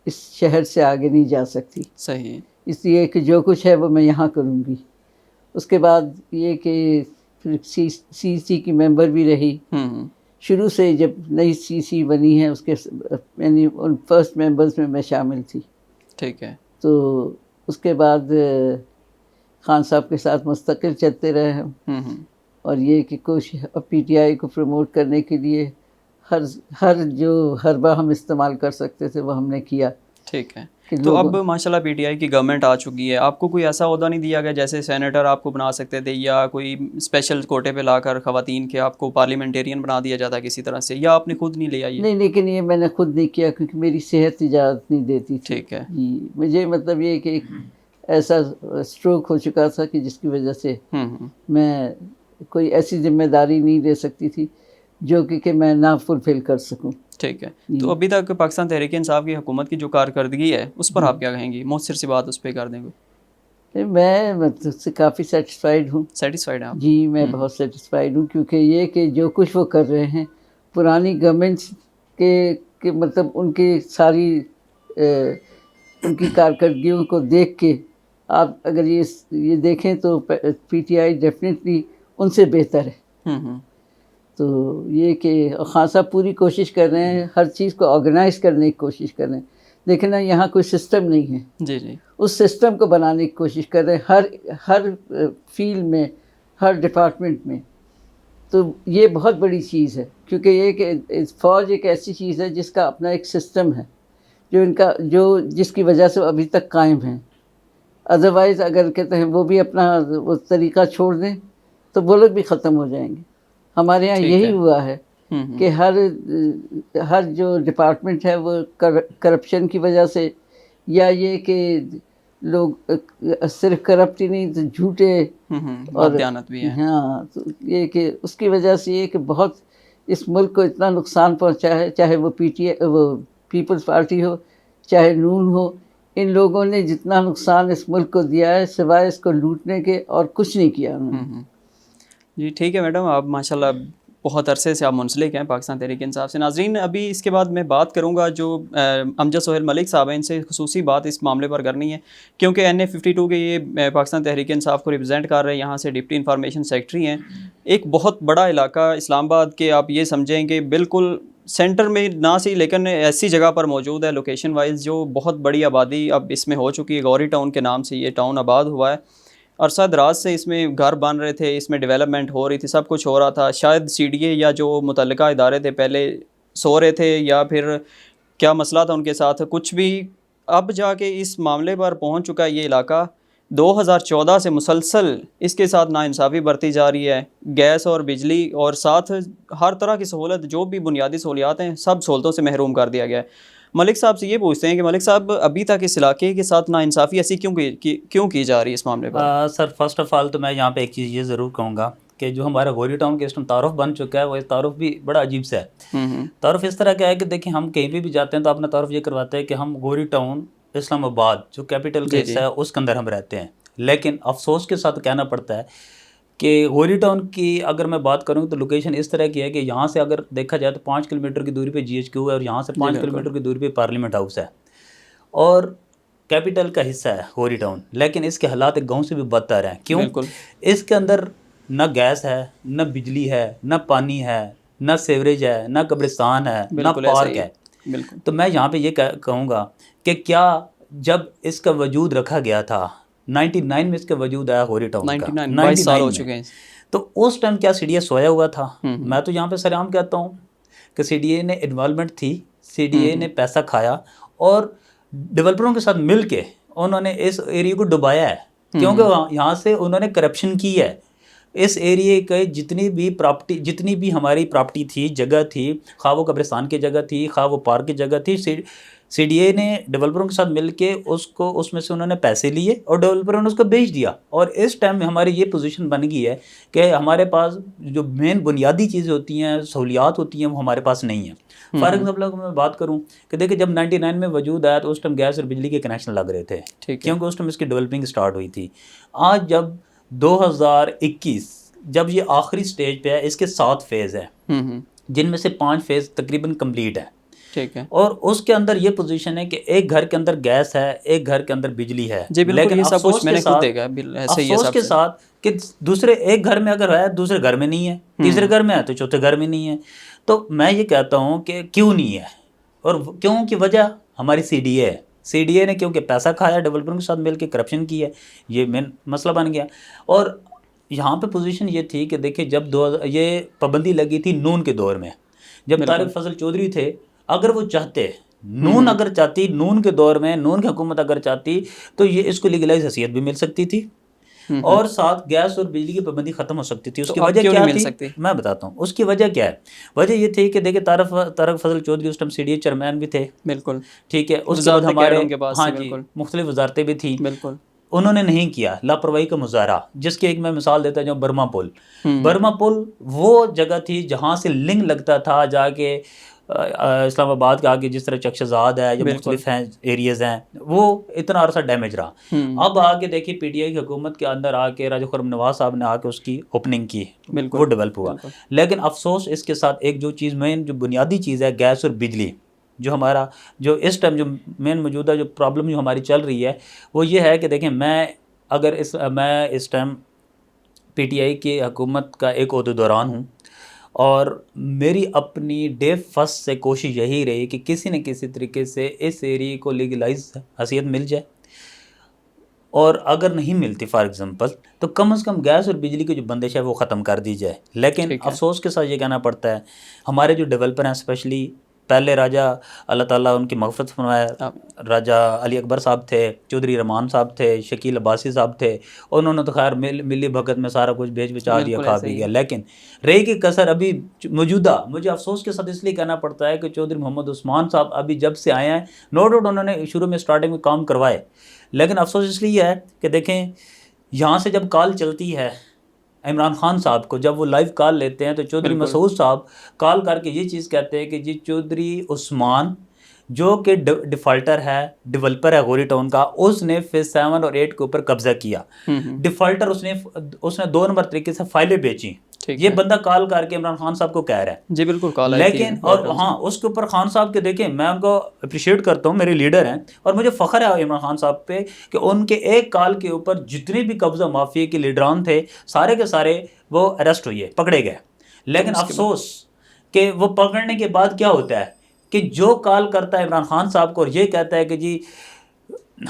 اس شہر سے آگے نہیں جا سکتی. صحیح. اس لیے کہ جو کچھ ہے وہ میں یہاں کروں گی. اس کے بعد یہ کہ پھر سی سی کی ممبر بھی رہی. شروع سے جب نئی سی سی بنی ہے اس کے یعنی ان فرسٹ ممبرز میں شامل تھی. ٹھیک ہے. تو اس کے بعد خان صاحب کے ساتھ مستقل چلتے رہے ہم، اور یہ کہ کوشش پی ٹی آئی کو پروموٹ کرنے کے لیے ہر جو حربہ ہم استعمال کر سکتے تھے وہ ہم نے کیا. ٹھیک ہے. تو اب ماشاءاللہ پی ٹی آئی کی گورنمنٹ آ چکی ہے، آپ کو کوئی ایسا عہدہ نہیں دیا گیا جیسے سینیٹر آپ کو بنا سکتے تھے، یا کوئی اسپیشل کوٹے پہ لا کر خواتین کے آپ کو پارلیمنٹیرین بنا دیا جاتا کسی طرح سے، یا آپ نے خود نہیں لیا؟ یہ نہیں، لیکن یہ میں نے خود نہیں کیا کیونکہ میری صحت اجازت نہیں دیتی تھی. ٹھیک ہے. جی مجھے مطلب یہ کہ ایک ایسا اسٹروک ہو چکا تھا کہ جس کی وجہ سے میں کوئی ایسی ذمہ داری نہیں لے سکتی تھی جو کہ میں نہ فلفل کر سکوں. ٹھیک ہے. تو ابھی تک پاکستان تحریک انصاف کی حکومت کی جو کارکردگی ہے اس پر آپ کیا کہیں گی؟ مؤثر سی بات اس پہ کر دیں گے. میں مطلب سے کافی سیٹسفائیڈ ہوں. سیٹسفائیڈ ہیں آپ؟ جی میں بہت سیٹسفائیڈ ہوں، کیونکہ یہ کہ جو کچھ وہ کر رہے ہیں پرانی گورنمنٹس کے مطلب ان کی ساری ان کی کارکردگیوں کو دیکھ کے آپ اگر یہ دیکھیں تو پی ٹی آئی ڈیفینیٹلی ان سے بہتر ہے. تو یہ کہ خان صاحب پوری کوشش کر رہے ہیں، ہر چیز کو آرگنائز کرنے کی کوشش کر رہے ہیں، لیکن یہاں کوئی سسٹم نہیں ہے. جی جی. اس سسٹم کو بنانے کی کوشش کر رہے ہیں ہر فیلڈ میں، ہر ڈپارٹمنٹ میں. تو یہ بہت بڑی چیز ہے، کیونکہ یہ کہ فوج ایک ایسی چیز ہے جس کا اپنا ایک سسٹم ہے جس کی وجہ سے وہ ابھی تک قائم ہیں. ادروائز اگر کہتے ہیں وہ بھی اپنا وہ طریقہ چھوڑ دیں تو وہ لوگ بھی ختم ہو جائیں گے. ہمارے یہاں یہی ہوا ہے کہ ہر جو ڈپارٹمنٹ ہے وہ کرپشن کی وجہ سے، یا یہ کہ لوگ صرف کرپٹ ہی نہیں تو جھوٹے اور دیانت بھی ہے. ہاں، تو یہ کہ اس کی وجہ سے یہ کہ بہت اس ملک کو اتنا نقصان پہنچا ہے، چاہے وہ وہ پیپلز پارٹی ہو چاہے نون ہو. ان لوگوں نے جتنا نقصان اس ملک کو دیا ہے سوائے اس کو لوٹنے کے اور کچھ نہیں کیا انہوں نے. جی ٹھیک ہے میڈم، آپ ماشاءاللہ بہت عرصے سے آپ منسلک ہیں پاکستان تحریک انصاف سے. ناظرین ابھی اس کے بعد میں بات کروں گا جو امجد سہیل ملک صاحب ہیں، ان سے خصوصی بات اس معاملے پر کرنی ہے کیونکہ NA52 کے یہ پاکستان تحریک انصاف کو ریپرزینٹ کر رہے ہیں، یہاں سے ڈپٹی انفارمیشن سیکرٹری ہیں. ایک بہت بڑا علاقہ اسلام آباد کے آپ یہ سمجھیں کہ بالکل سینٹر میں نہ سی، لیکن ایسی جگہ پر موجود ہے لوکیشن وائز جو بہت بڑی آبادی اب اس میں ہو چکی ہے. غوری ٹاؤن کے نام سے یہ ٹاؤن آباد ہوا ہے. عرصہ دراز سے اس میں گھر بن رہے تھے، اس میں ڈیولپمنٹ ہو رہی تھی، سب کچھ ہو رہا تھا. شاید CDA یا جو متعلقہ ادارے تھے پہلے سو رہے تھے، یا پھر کیا مسئلہ تھا ان کے ساتھ کچھ بھی. اب جا کے اس معاملے پر پہنچ چکا ہے یہ علاقہ. 2014 سے مسلسل اس کے ساتھ ناانصافی برتی جا رہی ہے. گیس اور بجلی اور ساتھ ہر طرح کی سہولت، جو بھی بنیادی سہولیات ہیں، سب سہولتوں سے محروم کر دیا گیا ہے. ملک صاحب سے یہ پوچھتے ہیں کہ ملک صاحب ابھی تک اس علاقے کے ساتھ ناانصافی ایسی کیوں کی جا رہی ہے اس معاملے پر؟ سر فرسٹ آف آل تو میں یہاں پہ ایک چیز یہ ضرور کہوں گا کہ جو ہمارا غوری ٹاؤن کا اس ٹائم تعارف بن چکا ہے، وہ تعارف بھی بڑا عجیب سا ہے. تعارف اس طرح کا ہے کہ دیکھیں ہم کہیں بھی جاتے ہیں تو اپنا تعارف یہ کرواتے ہیں کہ ہم غوری ٹاؤن اسلام آباد جو کیپٹل کا حصہ ہے اس کے اندر ہم رہتے ہیں. لیکن افسوس کے ساتھ کہنا پڑتا ہے کہ غوری ٹاؤن کی اگر میں بات کروں تو لوکیشن اس طرح کی ہے کہ یہاں سے اگر دیکھا جائے تو 5 کلومیٹر کی دوری پہ GHQ ہے، اور یہاں سے 5 کلومیٹر کی دوری پہ پارلیمنٹ ہاؤس ہے، اور کیپٹل کا حصہ ہے غوری ٹاؤن. لیکن اس کے حالات ایک گاؤں سے بھی بدتر ہیں. کیوں؟ اس کے اندر نہ گیس ہے، نہ بجلی ہے، نہ پانی ہے، نہ سیوریج ہے، نہ قبرستان ہے، نہ پارک ہے. تو میں یہاں پہ یہ کہوں گا کہ کیا جب اس کا وجود رکھا گیا تھا 99 میں اس کا وجود آیا غوری ٹاؤن کا، 22 سال ہو چکے ہیں، تو اس ٹائم کیا CDA سویا ہوا تھا؟ میں تو یہاں پہ سر عام کہتا ہوں کہ CDA نے انوالومنٹ تھی، CDA نے پیسہ کھایا، اور ڈیولپروں کے ساتھ مل کے انہوں نے اس ایریا کو ڈبایا ہے، کیونکہ یہاں سے انہوں نے کرپشن کی ہے. اس ایریے کے جتنی بھی ہماری پراپرٹی تھی، جگہ تھی، خواہ وہ قبرستان کی جگہ تھی، خواہ وہ پارک کی جگہ تھی، سی ڈی اے نے ڈیولپروں کے ساتھ مل کے اس میں سے انہوں نے پیسے لیے اور ڈیولپروں نے اس کو بیچ دیا. اور اس ٹائم میں ہماری یہ پوزیشن بن گئی ہے کہ ہمارے پاس جو مین بنیادی چیزیں ہوتی ہیں، سہولیات ہوتی ہیں، وہ ہمارے پاس نہیں ہیں. فار ایگزامپل اگر میں بات کروں کہ دیکھیں جب 99 میں وجود آیا تو اس ٹائم گیس اور بجلی کے کنیکشن لگ رہے تھے، کیونکہ اس ٹائم اس کی ڈیولپنگ سٹارٹ ہوئی تھی. آج جب 2021 جب یہ آخری سٹیج پہ ہے، اس کے 7 فیز ہیں، جن میں سے 5 فیز تقریباً کمپلیٹ ہیں. ٹھیک ہے. اور اس کے اندر یہ پوزیشن ہے کہ ایک گھر کے اندر گیس ہے، ایک گھر کے اندر بجلی ہے. لیکن افسوس کے ساتھ کہ دوسرے ایک گھر میں اگر ہے، دوسرے گھر میں نہیں ہے، تیسرے گھر میں ہے تو چوتھے گھر میں نہیں ہے. تو میں یہ کہتا ہوں کہ کیوں نہیں ہے، اور کیوں کی وجہ ہماری سی ڈی اے نے کیونکہ پیسہ کھایا، ڈیولپروں کے ساتھ مل کے کرپشن کی ہے، یہ مین مسئلہ بن گیا. اور یہاں پہ پوزیشن یہ تھی کہ دیکھیں جب یہ پابندی لگی تھی نون کے دور میں، جب طارق فضل چودھری تھے، اگر وہ چاہتے نون کے دور میں نون کی حکومت اگر چاہتی تو یہ اس کو لیگلائز حیثیت بھی مل سکتی تھی، اور ساتھ گیس اور بجلی کی پابندی ختم ہو سکتی تھی. اس کی وجہ کیا تھی میں بتاتا ہوں. اس کی وجہ کیا ہے؟ وجہ یہ تھی کہ دیکھیں طارق فضل چودھری اس time C D A chairman بھی تھے. بالکل ٹھیک ہے. اس کے بعد ہمارے مختلف وزارتیں بھی تھیں. بالکل انہوں نے نہیں کیا، لاپرواہی کا مظاہرہ. جس کی ایک میں مثال دیتا ہوں، برما پل وہ جگہ تھی جہاں سے لنک لگتا تھا جا کے اسلام آباد کے آگے، جس طرح چک شہزاد ہے یا مختلف ہیں ایریاز ہیں، وہ اتنا عرصہ ڈیمیج رہا. اب آگے دیکھیے پی ٹی آئی کی حکومت کے اندر آ کے راجہ خرم نواز صاحب نے آ کے اس کی اوپننگ کی، وہ ڈیولپ ہوا. لیکن افسوس اس کے ساتھ ایک جو چیز مین جو بنیادی چیز ہے گیس اور بجلی، جو ہمارا جو اس ٹائم جو مین موجودہ جو پرابلم جو ہماری چل رہی ہے وہ یہ ہے کہ دیکھیں میں اس ٹائم پی ٹی آئی کی حکومت کا ایک عہدیداران ہوں، اور میری اپنی ڈے فرسٹ سے کوشش یہی رہی کہ کسی نہ کسی طریقے سے اس ایریے کو لیگلائز حیثیت مل جائے، اور اگر نہیں ملتی فار ایگزامپل تو کم از کم گیس اور بجلی کی جو بندش ہے وہ ختم کر دی جائے. لیکن افسوس کے ساتھ یہ کہنا پڑتا ہے ہمارے جو ڈیولپر ہیں، اسپیشلی پہلے راجہ اللہ تعالیٰ ان کی مغفرت فرمائے، راجہ علی اکبر صاحب تھے، چودھری رحمان صاحب تھے، شکیل عباسی صاحب تھے، انہوں نے تو خیر ملی بھگت میں سارا کچھ بیچ بچا دیا، کھا بھی گیا. لیکن رہی کی کسر ابھی موجودہ، مجھے افسوس کے ساتھ اس لیے کہنا پڑتا ہے کہ چودھری محمد عثمان صاحب ابھی جب سے آئے ہیں، نو ڈاؤٹ انہوں نے شروع میں سٹارٹنگ میں کام کروائے، لیکن افسوس اس لیے ہے کہ دیکھیں یہاں سے جب کال چلتی ہے عمران خان صاحب کو، جب وہ لائیو کال لیتے ہیں تو چودھری مسعود صاحب کال کر کے یہ چیز کہتے ہیں کہ جی چودھری عثمان جو کہ ڈیفالٹر ہے، ڈیولپر ہے غوری ٹاؤن کا، اس نے فیز 7 اور 8 کے اوپر قبضہ کیا. ڈیفالٹر اس نے 2 نمبر طریقے سے فائلیں بیچی. یہ بندہ کال کر کے عمران خان صاحب کو کہہ رہا ہے، جی بالکل کال آئی تھی. لیکن اور ہاں اس کے اوپر خان صاحب کے دیکھیں میں ان کو اپریشیٹ کرتا ہوں، میرے لیڈر ہیں، اور مجھے فخر ہے عمران خان صاحب پہ کہ ان کے ایک کال کے اوپر جتنے بھی قبضہ مافیا کے لیڈران تھے سارے کے سارے وہ اریسٹ ہوئے، پکڑے گئے. لیکن افسوس کہ وہ پکڑنے کے بعد کیا ہوتا ہے کہ جو کال کرتا ہے عمران خان صاحب کو اور یہ کہتا ہے کہ جی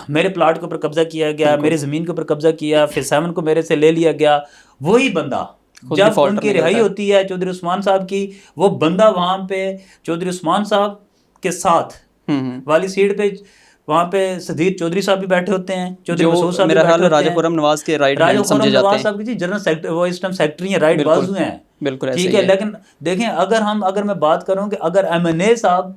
میرے پلاٹ کے اوپر قبضہ کیا گیا، میرے زمین کے اوپر قبضہ کیا، فیز 7 کو میرے سے لے لیا گیا، وہی بندہ جب ان کی رہائی ہوتی ہے چودھری عثمان صاحب کی، وہ بندہ وہاں پہ چودھری عثمان صاحب کے ساتھ والی سیٹ پہ وہاں پہ صدیق چودھری صاحب بھی بیٹھے ہوتے ہیں، چودھری مسعود صاحب میرا خیال ہے راجہ خرم نواز کے رائٹ ہینڈ سمجھے جاتے ہیں، نواز صاحب کی جنرل سیکرٹری، وہ اس ٹائم سیکرٹری ہیں، رائٹ بازو ہیں. بالکل ٹھیک ہے. لیکن دیکھیں اگر میں بات کروں کہ اگر ایم این اے صاحب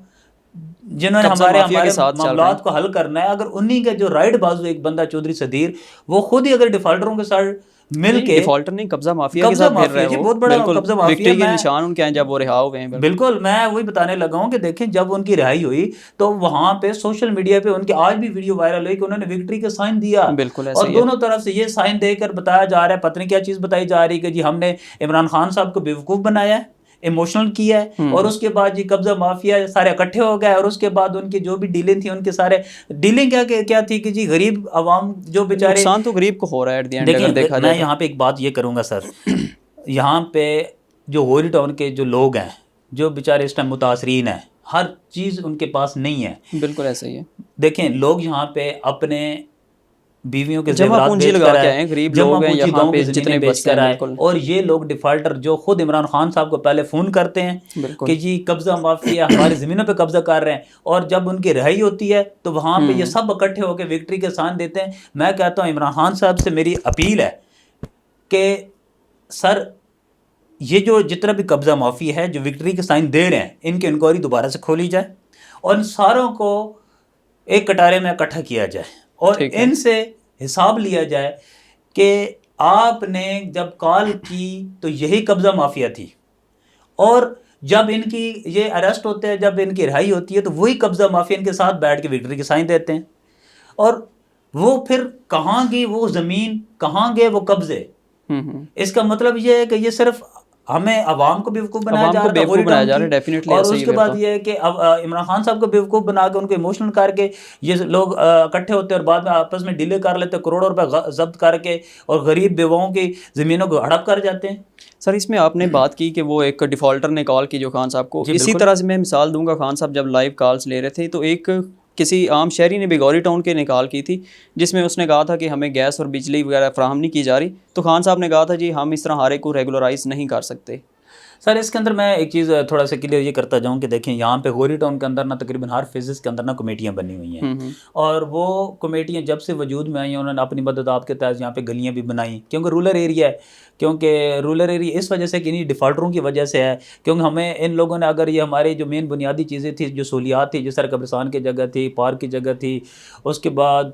جنہوں نے ہمارے معاملات کو حل کرنا ہے، اگر انہی کا جو رائٹ بازو ایک بندہ چودھری صدیر، وہ خود ہی اگر ڈیفالٹروں کے ساتھ مل کے، ڈیفالٹر نہیں قبضہ مافیا کے ساتھ پھر رہے ہیں، بہت بڑا قبضہ مافیا، وکٹری کے نشان ان کے ہیں جب وہ رہا ہوئے ہیں. بالکل میں وہی بتانے لگا ہوں کہ دیکھیں جب ان کی رہائی ہوئی تو وہاں پہ سوشل میڈیا پہ ان کے آج بھی ویڈیو وائرل ہوئی کہ انہوں نے وکٹری کا سائن دیا. بالکل اور دونوں طرف سے یہ سائن دے کر بتایا جا رہا ہے، پتہ نہیں کیا چیز بتائی جا رہی ہے کہ جی ہم نے عمران خان صاحب کو بیوقوف بنایا ہے، ایموشنل کیا ہے، اور اس کے بعد جی قبضہ مافیا سارے اکٹھے ہو گئے، اور اس کے بعد ان کی جو بھی ڈیلنگ تھی ان کے سارے ڈیلنگ کیا تھی کہ جی غریب عوام جو بیچارے، نقصان تو غریب کو ہو رہا ہے. دیکھیں میں یہاں پہ ایک بات یہ کروں گا سر، یہاں پہ جو غوری ٹاؤن کے جو لوگ ہیں جو بیچارے اس ٹائم متاثرین ہیں، ہر چیز ان کے پاس نہیں ہے. بالکل ایسا ہی ہے. دیکھیں لوگ یہاں پہ اپنے بیویوں کے جمع زیورات پونجی بیچ لگا کر کے آئے, آئے, غریب جمع لوگ ہیں پونجی یہاں گاؤں پہ کی جتنے زمینیں بیچ بستے کر ہیں, آئے, بالکل اور یہ لوگ ڈیفالٹر جو خود عمران خان صاحب کو پہلے فون کرتے ہیں بالکل کہ جی قبضہ مافیا ہماری زمینوں پہ قبضہ کر رہے ہیں, اور جب ان کی رہائی ہوتی ہے تو وہاں پہ یہ سب اکٹھے ہو کے وکٹری کے سائن دیتے ہیں. میں کہتا ہوں عمران خان صاحب سے میری اپیل ہے کہ سر یہ جو جتنا بھی قبضہ معافی ہے جو وکٹری کے سائن دے رہے ہیں, ان کی انکوائری دوبارہ سے کھولی جائے اور ان ساروں کو ایک کٹارے میں اکٹھا کیا جائے اور ان سے حساب لیا جائے کہ آپ نے جب کال کی تو یہی قبضہ مافیا تھی, اور جب ان کی یہ اریسٹ ہوتے ہیں, جب ان کی رہائی ہوتی ہے تو وہی قبضہ مافیا ان کے ساتھ بیٹھ کے وکٹری کے سائن دیتے ہیں, اور وہ پھر کہاں گئی وہ زمین, کہاں گئے وہ قبضے. اس کا مطلب یہ ہے کہ یہ صرف ہمیں عوام کو بیوقوف بنایا جا رہا تھا, اور اس کے بعد یہ ہے کہ اب عمران خان صاحب کو بیوقوف بنا کے ان کو ایموشنل کر کے یہ لوگ اکٹھے ہوتے ہیں اور بعد میں آپس میں ڈیلے کر لیتے ہیں, کروڑوں روپے ضبط کر کے, اور غریب بیواؤں کی زمینوں کو ہڑپ کر جاتے ہیں. سر اس میں آپ نے بات کی کہ وہ ایک ڈیفالٹر نے کال کی جو خان صاحب کو, اسی طرح سے میں مثال دوں گا, خان صاحب جب لائیو کالز لے رہے تھے تو ایک کسی عام شہری نے بھی گوری ٹاؤن کے نکال کی تھی جس میں اس نے کہا تھا کہ ہمیں گیس اور بجلی وغیرہ فراہم نہیں کی جا رہی, تو خان صاحب نے کہا تھا جی ہم اس طرح ہر ایک کو ریگولرائز نہیں کر سکتے. سر اس کے اندر میں ایک چیز تھوڑا سا کلیئر یہ کرتا جاؤں کہ دیکھیں یہاں پہ غوری ٹاؤن کے اندر نا تقریباً ہر فیزز کے اندر نا کمیٹیاں بنی ہوئی ہیں, اور وہ کمیٹیاں جب سے وجود میں آئی ہیں انہوں نے اپنی مدد آپ کے تحت یہاں پہ گلیاں بھی بنائیں, کیونکہ رولر ایریا ہے, کیونکہ رولر ایریا اس وجہ سے کہ انہیں ڈیفالٹروں کی وجہ سے ہے, کیونکہ ہمیں ان لوگوں نے اگر یہ ہمارے جو مین بنیادی چیزیں تھیں جو سہولیات تھی, جس طرح قبرستان کی جگہ تھی, پارک کی جگہ تھی, اس کے بعد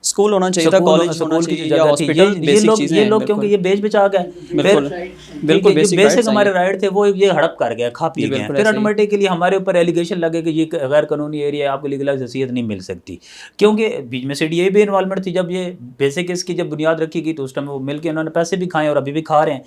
اسکول ہونا چاہیے تھا, کالج ہونا چاہیے یا ہاسپٹل, بیسک چیزیں یہ لوگ کیونکہ یہ بیچ بچا گئے, پھر جو بیسک ہمارے رائٹ تھے وہ یہ ہڑپ کر گیا, کھا پی گئے, پھر آٹومیٹکلی ہمارے اوپر ایلیگیشن لگے کہ یہ غیر قانونی ایریا ہے, آپ کو لیگلائز حیثیت نہیں مل سکتی, کیونکہ بیچ میں سی ڈی اے بھی انوالومنٹ تھی. جب یہ بیسک اس کی جب بنیاد رکھی گئی تو اس ٹائم وہ مل کے انہوں نے پیسے بھی کھائے اور ابھی بھی کھا رہے ہیں.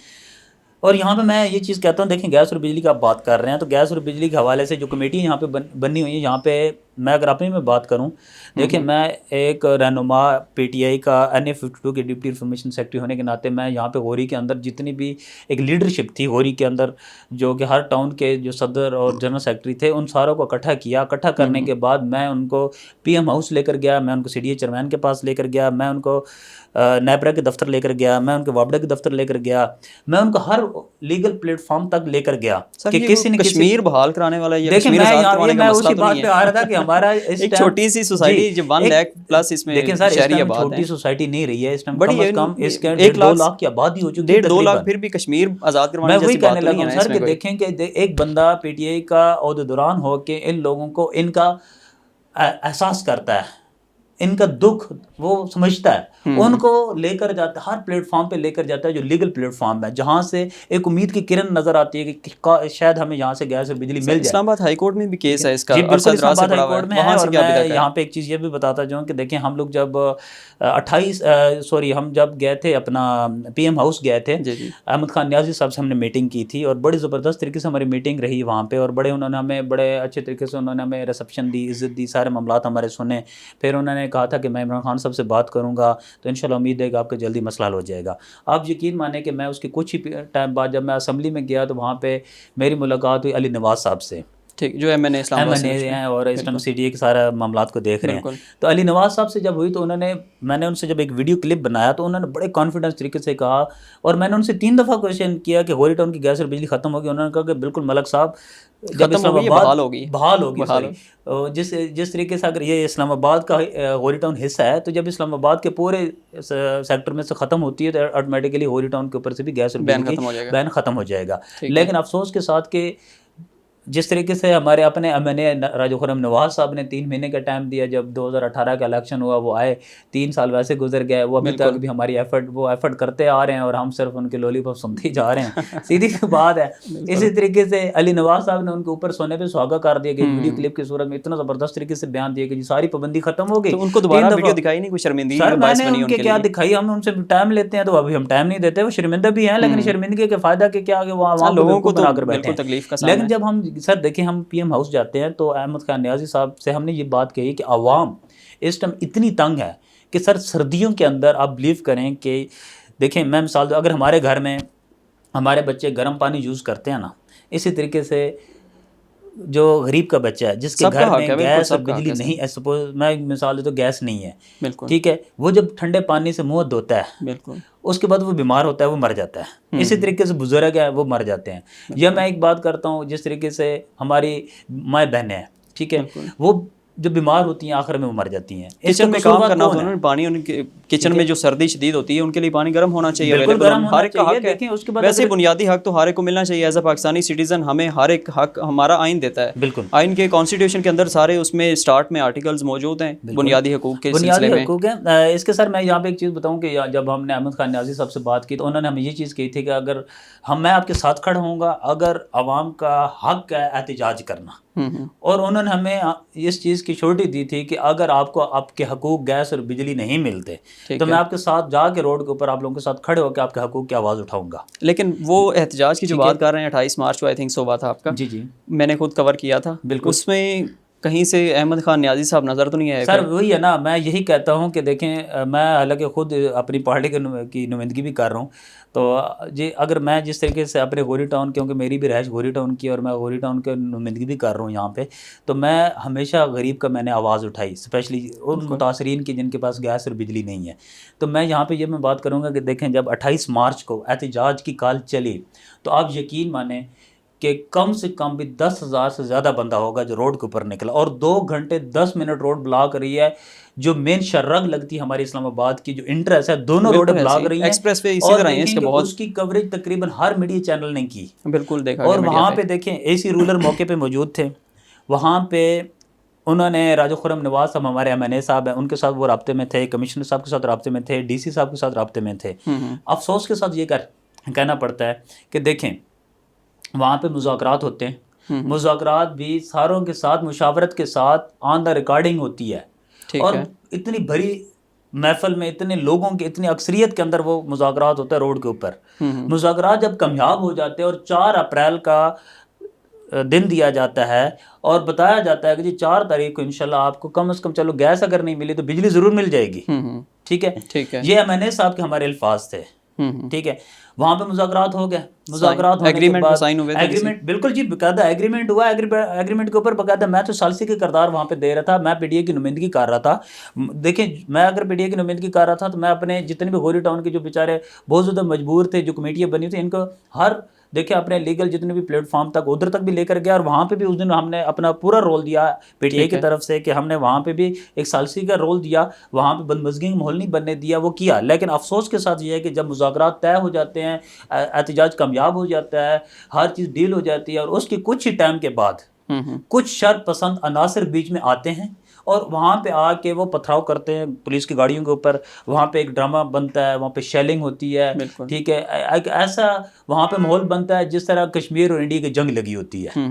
اور یہاں پہ میں یہ چیز کہتا ہوں, دیکھیں گیس اور بجلی کا آپ بات کر رہے ہیں تو گیس اور بجلی کے حوالے سے جو کمیٹی یہاں پہ بنی ہوئی ہے, یہاں پہ میں اگر اپنی میں بات کروں, دیکھیں میں ایک رہنما پی ٹی آئی کا NA-52 کے ڈپٹی انفارمیشن سیکرٹری ہونے کے ناطے میں یہاں پہ غوری کے اندر جتنی بھی ایک لیڈرشپ تھی غوری کے اندر, جو کہ ہر ٹاؤن کے جو صدر اور جنرل سیکرٹری تھے, ان ساروں کو اکٹھا کیا. اکٹھا کرنے کے بعد میں ان کو PM ہاؤس لے کر گیا, میں ان کو CDA چیئرمین کے پاس لے کر گیا, میں ان کو نیپرا کے دفتر لے کر گیا, میں ان کے وابڈا کے دفتر لے کر گیا, میں ان کو ہر لیگل پلیٹ فارم تک لے کر گیا کہ کسی نے کشمیر بحال کرانے والا یا دیکھیں کشمیر آزاد کروانے کا مسئلہ اسی بات پہ آ رہا تھا کہ ہمارا ایک چھوٹی سی سوسائٹی جو 1 لاکھ پلس اس میں دیکھیں سر, اس ٹائم چھوٹی سوسائٹی نہیں رہی ہے, اس ٹائم کم از کم اس کے 1.5 لاکھ کی آبادی ہو چکی ہے, 1.5 لاکھ, پھر بھی کشمیر آزاد کروانے جیسی بات نہیں ہے نا. سر کہ دیکھیں کہ ایک بندہ پی ٹی آئی کا عہدیداران ہو کے ان لوگوں کو ان کا احساس کرتا ہے, ان کا دکھ وہ سمجھتا ہے, ان کو لے کر جاتا ہے, ہر پلیٹ فارم پہ لے کر جاتا ہے جو لیگل پلیٹ فارم ہے, جہاں سے ایک امید کی کرن نظر آتی ہے کہ شاید ہمیں یہاں سے گیس اور بجلی مل جائے. اسلام آباد ہائی کورٹ میں بھی کیس ہے اس کا, جی بالکل اسلام آباد ہائی کورٹ میں ہے. اور میں میں یہاں پہ ایک چیز یہ بھی بتاتا جاؤں کہ دیکھیں ہم لوگ جب ہم جب گئے تھے اپنا PM ہاؤس گئے تھے, احمد خان نیازی صاحب سے ہم نے میٹنگ کی تھی, اور بڑی زبردست طریقے سے ہماری میٹنگ رہی وہاں پہ, اور انہوں نے ہمیں بڑے اچھے طریقے سے انہوں نے ہمیں ریسیپشن دی, عزت دی, سارے معاملات ہمارے سنے. پھر انہوں نے کہا تھا کہ میں عمران خان صاحب سے بات کروں گا تو انشاءاللہ امید ہے کہ آپ کا جلدی مسئلہ حل ہو جائے گا. آپ یقین مانیں کہ میں اس کے کچھ ہی ٹائم بعد جب میں اسمبلی میں گیا تو وہاں پہ میری ملاقات ہوئی علی نواز صاحب سے, ٹھیک, جو MNA اسلام آباد سے ہیں اور اس ٹائم CDA کے سارے معاملات کو دیکھ رہے ہیں. تو علی نواز صاحب سے جب ہوئی تو میں نے ان سے جب ایک ویڈیو کلپ بنایا تو انہوں نے بڑے کانفیڈنس طریقے سے کہا, اور میں نے ان سے 3 دفعہ کویشچن کیا کہ غوری ٹاؤن کی گیس اور بجلی ختم ہوگی. انہوں نے کہا کہ بالکل ملک صاحب, جب اسلام آباد بحال ہوگی, جس طریقے سے اگر یہ اسلام آباد کا غوری ٹاؤن حصہ ہے تو جب اسلام آباد کے پورے سیکٹر میں سے ختم ہوتی ہے تو آٹومیٹکلی غوری ٹاؤن کے اوپر سے بھی گیس اور بجلی بین ختم ہو جائے گا. لیکن افسوس کے ساتھ کہ جس طریقے سے ہمارے اپنے MNA راجہ خرم نواز صاحب نے 3 مہینے کا ٹائم دیا, جب 2018 کا الیکشن ہوا وہ آئے, 3 سال ویسے گزر گئے, وہ ابھی تک بھی ہماری ایفرٹ کرتے آ رہے ہیں اور ہم صرف ان کے لولی پاپ سنتے جا رہے ہیں, سیدھی سی بات ہے. اسی طریقے سے علی نواز صاحب نے ان کے اوپر سونے پہ سہاگا کر دیا کہ ویڈیو کلپ کی صورت میں اتنا زبردست طریقے سے بیان دیا کہ جی ساری پابندی ختم ہو گئی. ان کو دوبارہ ویڈیو دکھائی نہیں, کوئی شرمندگی سر میں نے ان کے کیا دکھائی, ہم ان سے ٹائم لیتے ہیں تو ابھی ہم ٹائم نہیں دیتے, وہ شرمندہ بھی ہیں لیکن شرمندگی کے فائدہ کے کیا کہ وہ عوام لوگوں کو بنا کر بیٹھے ہیں. لیکن جب ہم سر دیکھیں ہم PM ہاؤس جاتے ہیں تو احمد خان نیازی صاحب سے ہم نے یہ بات کہی کہ عوام اس ٹائم اتنی تنگ ہے کہ سر سردیوں کے اندر آپ بلیو کریں کہ دیکھیں میں مثال دوں, اگر ہمارے گھر میں ہمارے بچے گرم پانی یوز کرتے ہیں نا, اسی طریقے سے جو غریب کا بچہ ہے جس کے سب کا گھر حق میں ہے، بالکل گیس اور سب کا حق بجلی ہے، نہیں ہے، سپوز میں مثال دے تو گیس نہیں ہے، بالکل ٹھیک ہے، وہ جب ٹھنڈے پانی سے منہ دھوتا ہے بالکل اس کے بعد وہ بیمار ہوتا ہے، وہ مر جاتا ہے. اسی طریقے سے بزرگ ہیں وہ مر جاتے ہیں. یا میں ایک بات کرتا ہوں، جس طریقے سے ہماری مائیں بہنیں ہیں، ٹھیک ہے، بالکل. وہ جو بیمار ہوتی ہیں آخر میں وہ مر جاتی ہیں. اس کچن کا میں کام قصوروار کرنا کون ہوتا ہے؟ ہے نا، پانی ان کے کچن میں جو سردی شدید ہوتی ہے ان کے لیے پانی گرم ہونا چاہیے، بالکل اویلیبل گرم ہر ہونا ایک کا چاہیے. حق ہے. دیکھیں اس کے بعد ویسے اگر بنیادی حق تو ہر ایک کو ملنا چاہیے. ایز اے پاکستانی سٹیزن ہمیں ہر ایک حق ہمارا آئین دیتا ہے. بالکل آئین کے کانسٹیٹیوشن کے اندر سارے اس میں اسٹارٹ میں آرٹیکلز موجود ہیں بنیادی حقوق کے سلسلے بنیادی میں. حقوق ہیں. اس کے سر میں یہاں پہ ایک چیز بتاؤں کہ جب ہم نے احمد خان نیازی صاحب سے بات کی تو انہوں نے ہمیں یہ چیز کہی تھی کہ اگر میں آپ کے ساتھ کھڑا ہوں گا اگر عوام کا حق ہے احتجاج کرنا. اور انہوں نے ہمیں اس چیز کی شورٹی دی تھی کہ اگر آپ کو آپ کے حقوق گیس اور بجلی نہیں ملتے تو میں آپ کے ساتھ جا کے روڈ کے اوپر آپ لوگوں کے ساتھ کھڑے ہو کے آپ کے حقوق کی آواز اٹھاؤں گا. لیکن وہ احتجاج کی جو بات کر رہے ہیں 28 مارچ کو آئی تھنک سو بات آپ کا، جی جی میں نے خود کور کیا تھا. بالکل. اس میں کہیں سے احمد خان نیازی صاحب نظر تو نہیں آئے؟ سر وہی ہے نا، میں یہی کہتا ہوں کہ دیکھیں میں حالانکہ خود اپنی پارٹی کی نمائندگی بھی کر رہا ہوں، تو جی اگر میں جس طریقے سے اپنے غوری ٹاؤن، کیونکہ میری بھی رہائش غوری ٹاؤن کی اور میں غوری ٹاؤن کی نمائندگی بھی کر رہا ہوں یہاں پہ، تو میں ہمیشہ غریب کا میں نے آواز اٹھائی، اسپیشلی ان متاثرین کی جن کے پاس گیس اور بجلی نہیں ہے. تو میں یہاں پہ یہ میں بات کروں گا کہ دیکھیں جب 28 مارچ کو احتجاج کی کال چلی تو آپ یقین مانیں کہ کم سے کم بھی 10,000 سے زیادہ بندہ ہوگا جو روڈ کے اوپر نکلا، اور 2 گھنٹے 10 منٹ روڈ بلاک رہی ہے. جو مین شرگ لگتی ہے ہماری اسلام آباد کی، جو انٹریس ہے، دونوں روڈیں بلاک رہی ہیں. ایکسپریس وے اسی اور طرح ہیں اس دیکھیں کے کہ بہت، اس کی کوریج تقریباً ہر میڈیا چینل نے کی. بالکل دیکھا اور گیا وہاں پہ دیکھیں اے سی رولر موقع پہ موجود تھے. وہاں پہ انہوں نے راجہ خرم نواز صاحب ہمارے ایم این اے صاحب ہیں، ان کے ساتھ وہ رابطے میں تھے، کمشنر صاحب کے ساتھ رابطے میں تھے، ڈی سی صاحب کے ساتھ رابطے میں تھے. افسوس کے ساتھ یہ کہنا پڑتا ہے کہ دیکھیں وہاں پہ مذاکرات ہوتے ہیں، مذاکرات بھی ساروں کے ساتھ مشاورت کے ساتھ آن دا ریکارڈنگ ہوتی ہے، اور اتنی بڑی محفل میں اتنے لوگوں کی اتنی اکثریت کے اندر وہ مذاکرات ہوتا ہے روڈ کے اوپر. مذاکرات جب کامیاب ہو جاتے ہیں اور 4 اپریل کا دن دیا جاتا ہے اور بتایا جاتا ہے کہ جی 4 تاریخ کو انشاءاللہ آپ کو کم از کم چلو گیس اگر نہیں ملی تو بجلی ضرور مل جائے گی، ٹھیک ہے. یہ ایم این اے صاحب کے ہمارے الفاظ تھے، ٹھیک ہے. وہاں پہ مذاکرات ہو گئے، مذاکرات ہونے کے بعد ایگریمنٹ، بالکل جی باقاعدہ ایگریمنٹ ہوا. ایگریمنٹ کے اوپر باقاعدہ میں تو ثالثی کا کردار وہاں پہ دے رہا تھا، میں پی ڈی اے کی نمائندگی کر رہا تھا. دیکھیں میں اگر پی ڈی اے کی نمائندگی کر رہا تھا تو میں اپنے جتنے بھی غوری ٹاؤن کے جو بیچارے بہت زیادہ مجبور تھے، جو کمیٹیاں بنی تھیں، ان کو ہر دیکھیں اپنے لیگل جتنے بھی پلیٹ فارم تک ادھر تک بھی لے کر گیا، اور وہاں پہ بھی اس دن ہم نے اپنا پورا رول دیا پی ٹی اے کی طرف سے کہ ہم نے وہاں پہ بھی ایک ثالثی کا رول دیا، وہاں پہ بدمزگی کا ماحول نہیں بننے دیا، وہ کیا. لیکن افسوس کے ساتھ یہ ہے کہ جب مذاکرات طے ہو جاتے ہیں، احتجاج کامیاب ہو جاتا ہے، ہر چیز ڈیل ہو جاتی ہے، اور اس کے کچھ ہی ٹائم کے بعد کچھ شر پسند عناصر بیچ میں آتے ہیں اور وہاں پہ آ کے وہ پتھراؤ کرتے ہیں پولیس کی گاڑیوں کے اوپر. وہاں پہ ایک ڈرامہ بنتا ہے، وہاں پہ شیلنگ ہوتی ہے، ٹھیک ہے. ایک ایسا وہاں پہ ماحول بنتا ہے جس طرح کشمیر اور انڈیا کی جنگ لگی ہوتی ہے.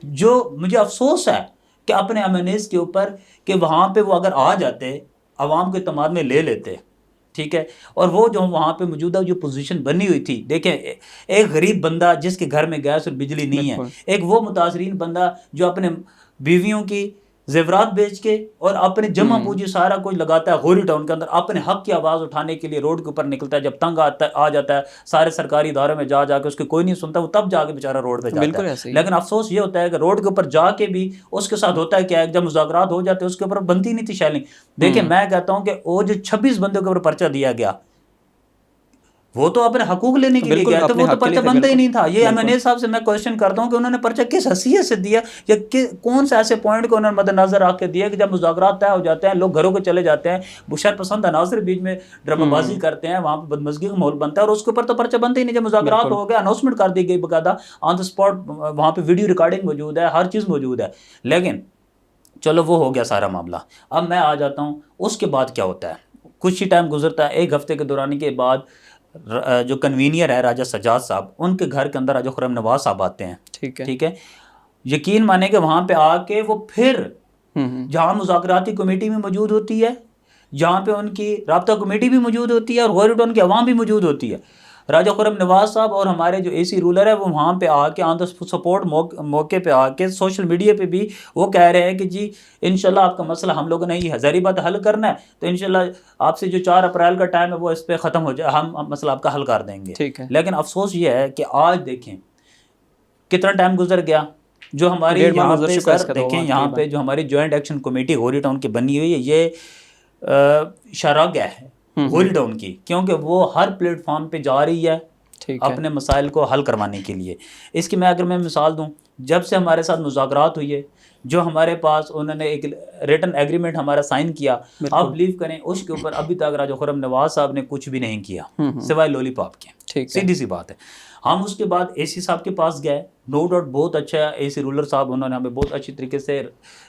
جو مجھے افسوس ہے کہ اپنے ایم این ایز کے اوپر کہ وہاں پہ وہ اگر آ جاتے عوام کے اعتماد میں لے لیتے، ٹھیک ہے. اور وہ جو وہاں پہ موجودہ جو پوزیشن بنی ہوئی تھی، دیکھیں ایک غریب بندہ جس کے گھر میں گیس اور بجلی نہیں ہے، ایک وہ متاثرین بندہ جو اپنے بیویوں کی زیورات بیچ کے اور اپنے جمع پوجی سارا کچھ لگاتا ہے غوری ٹاؤن کے اندر، اپنے حق کی آواز اٹھانے کے لیے روڈ کے اوپر نکلتا ہے. جب تنگ آ جاتا ہے سارے سرکاری اداروں میں جا کے اس کے کوئی نہیں سنتا، وہ تب جا کے بیچارہ روڈ پہ جاتا ہے. لیکن افسوس یہ ہوتا ہے کہ روڈ کے اوپر جا کے بھی اس کے ساتھ ہوتا ہے کیا، جب مذاکرات ہو جاتے ہیں اس کے اوپر بنتی نہیں تھی شیلنگ. دیکھیں میں کہتا ہوں کہ وہ جو 26 بندوں کے اوپر پرچہ دیا گیا وہ تو اپنے حقوق لینے کے لیے گیا تھا، وہ تو پرچہ بنتا ہی نہیں تھا. یہ ایم این اے صاحب سے میں کوشچن کرتا ہوں کہ انہوں نے پرچہ کس حیثیت سے دیا، یا کون سے ایسے پوائنٹ کو انہوں نے مد نظر رکھ کے دیا کہ جب مذاکرات طے ہو جاتے ہیں لوگ گھروں کو چلے جاتے ہیں، شر پسند عناصر بیچ میں ڈرامہ بازی کرتے ہیں، وہاں پہ بدمزگی کا ماحول بنتا ہے، اور اس کے اوپر تو پرچہ بنتا ہی نہیں. جب مذاکرات ہو گیا اناؤنسمنٹ کر دی گئی باقاعدہ آن دا اسپاٹ، وہاں پہ ویڈیو ریکارڈنگ موجود ہے، ہر چیز موجود ہے. لیکن چلو وہ ہو گیا سارا معاملہ. اب میں آ جاتا ہوں اس کے بعد کیا ہوتا ہے. کچھ ہی ٹائم گزرتا ہے، 1 ہفتے کے دورانی کے بعد جو کنوینئر ہے راجہ سجاد صاحب، ان کے گھر کے اندر راجہ خرم نواز صاحب آتے ہیں، ٹھیک ہے. یقین مانے کہ وہاں پہ آ کے وہ پھر جہاں مذاکراتی کمیٹی بھی موجود ہوتی ہے، جہاں پہ ان کی رابطہ کمیٹی بھی موجود ہوتی ہے، اور غوری ٹاؤن کی عوام بھی موجود ہوتی ہے، راجہ خرم نواز صاحب اور ہمارے جو اے سی رولر ہے وہ وہاں پہ آ کے آن دا سپورٹ موقع پہ آ کے سوشل میڈیا پہ بھی وہ کہہ رہے ہیں کہ جی انشاءاللہ آپ کا مسئلہ ہم لوگوں نے یہ ہزاری بات حل کرنا ہے، تو انشاءاللہ آپ سے جو 4 اپریل کا ٹائم ہے وہ اس پہ ختم ہو جائے، ہم مسئلہ آپ کا حل کر دیں گے. لیکن افسوس یہ ہے کہ آج دیکھیں کتنا ٹائم گزر گیا، جو ہماری یہاں پہ سر دیکھیں یہاں پہ جو ہماری joint action committee Ghori town کی بنی ہوئی ہے یہ شرح ہے غوری ٹاؤن کی، کیونکہ وہ ہر پلیٹ فارم پہ جا رہی ہے اپنے مسائل کو حل کروانے کے لیے۔ اس کی اگر میں مثال دوں، جب سے ہمارے ساتھ مذاکرات ہوئی ہے، جو ہمارے پاس انہوں نے ایک ریٹن ایگریمنٹ ہمارا سائن کیا، آپ بلیو کریں اس کے اوپر ابھی تک راجہ خرم نواز صاحب نے کچھ بھی نہیں کیا سوائے لولی پاپ کے، سیدھی سی بات ہے۔ ہم اس کے بعد اے سی صاحب کے پاس گئے، نو ڈاؤٹ بہت اچھا اے سی رولر صاحب، انہوں نے ہمیں بہت اچھی طریقے سے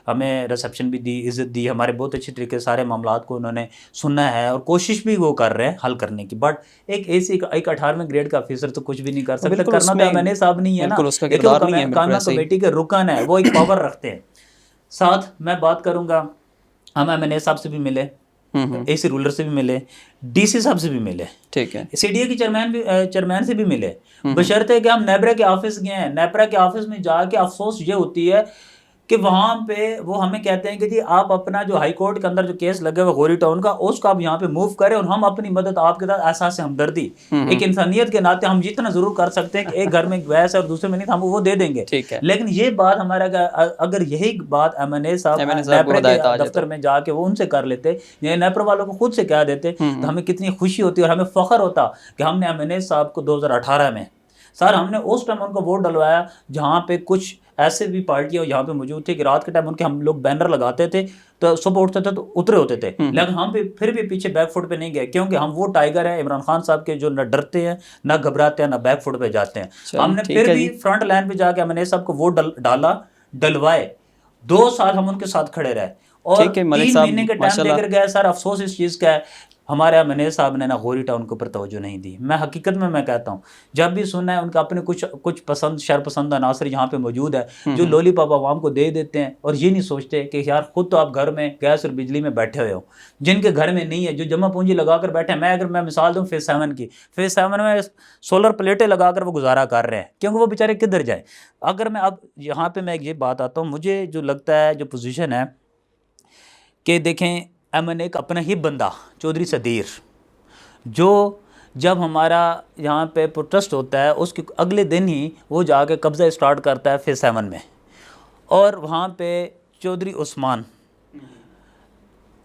ہمیں ریسیپشن بھی دی، عزت دی، ہمارے بہت اچھی طریقے سے سارے معاملات کو انہوں نے سننا ہے اور کوشش بھی وہ کر رہے ہیں حل کرنے کی۔ بٹ ایک اے سی ایک 18ویں گریڈ کا آفیسر تو کچھ بھی نہیں کر سکتا، کرنا تو ایم این اے صاحب نہیں ہے نا، قانون کمیٹی کے رکن ہے، وہ ایک پاور رکھتے ہیں۔ ساتھ میں بات کروں گا، ہم ایم این اے صاحب سے بھی ملے، اے سی رولر سے بھی ملے، ڈی سی صاحب سے بھی ملے، ٹھیک ہے، سی ڈی اے کی چیئرمین سے بھی ملے، بشرطے کہ ہم نیپرا کے آفس گئے ہیں۔ نیپرا کے آفس میں جا کے افسوس یہ ہوتی ہے کہ وہاں پہ وہ ہمیں کہتے ہیں کہ جی آپ اپنا جو ہائی کورٹ کے اندر جو کیس لگے ہوئے غوری ٹاؤن کا، اس کو آپ یہاں پہ موو کریں اور ہم اپنی مدد آپ کے ساتھ احساس ہمدردی ایک انسانیت کے ناطے ہم جتنا ضرور کر سکتے ہیں کہ ایک گھر میں گیس ہے اور دوسرے میں نہیں، ہم وہ دے دیں گے۔ لیکن یہ بات ہمارا اگر یہی بات ایم این اے صاحب نیپرا کے دفتر میں جا کے وہ ان سے کر لیتے یا نیپرا والوں کو خود سے کہہ دیتے تو ہمیں کتنی خوشی ہوتی اور ہمیں فخر ہوتا کہ ہم نے ایم این اے صاحب کو 2018 میں سر ہم نے اس ٹائم ان کو ووٹ ڈلوایا جہاں پہ کچھ ایسے بھی پارٹیاں یہاں پہ موجود تھی کہ رات کے ٹائم ان کے ہم لوگ بینر لگاتے تھے تو صبح اٹھتے تھے تو اترے ہوتے تھے، لیکن ہم پھر بھی پیچھے بیک فٹ پہ نہیں گئے، کیونکہ ہم وہ ٹائیگر ہیں عمران خان صاحب کے جو نہ ڈرتے ہیں نہ گھبراتے ہیں نہ بیک فٹ پہ جاتے ہیں۔ ہم نے پھر بھی فرنٹ لائن پہ جا کے ایم این اے صاحب کو ووٹ ڈلوائے، 2 سال ہم ان کے ساتھ کھڑے رہے اور 3 مہینے کے ٹائم دے کر گئے۔ سر افسوس اس چیز کا ہے ہمارے ایم این اے صاحب نے نا غوری ٹاؤن کے اوپر توجہ نہیں دی۔ میں حقیقت میں کہتا ہوں جب بھی سننا ہے ان کا اپنے کچھ پسند شرپسند عناصر یہاں پہ موجود ہے جو لولی پاپ عوام کو دے دیتے ہیں اور یہ نہیں سوچتے کہ یار خود تو آپ گھر میں گیس اور بجلی میں بیٹھے ہوئے ہو، جن کے گھر میں نہیں ہے، جو جمع پونجی لگا کر بیٹھے ہیں۔ اگر میں مثال دوں فیز 7 کی، فیز 7 میں سولر پلیٹیں لگا کر وہ گزارا کر رہے ہیں، کیونکہ وہ بیچارے کدھر جائیں۔ اگر میں اب یہاں پہ میں یہ بات آتا ہوں، مجھے جو لگتا ہے جو پوزیشن ہے کہ دیکھیں ایم این اے کا اپنا ہی بندہ چودھری صدیر، جو جب ہمارا یہاں پہ پروٹیسٹ ہوتا ہے اس کے اگلے دن ہی وہ جا کے قبضہ اسٹارٹ کرتا ہے فیز 7 میں، اور وہاں پہ چودھری عثمان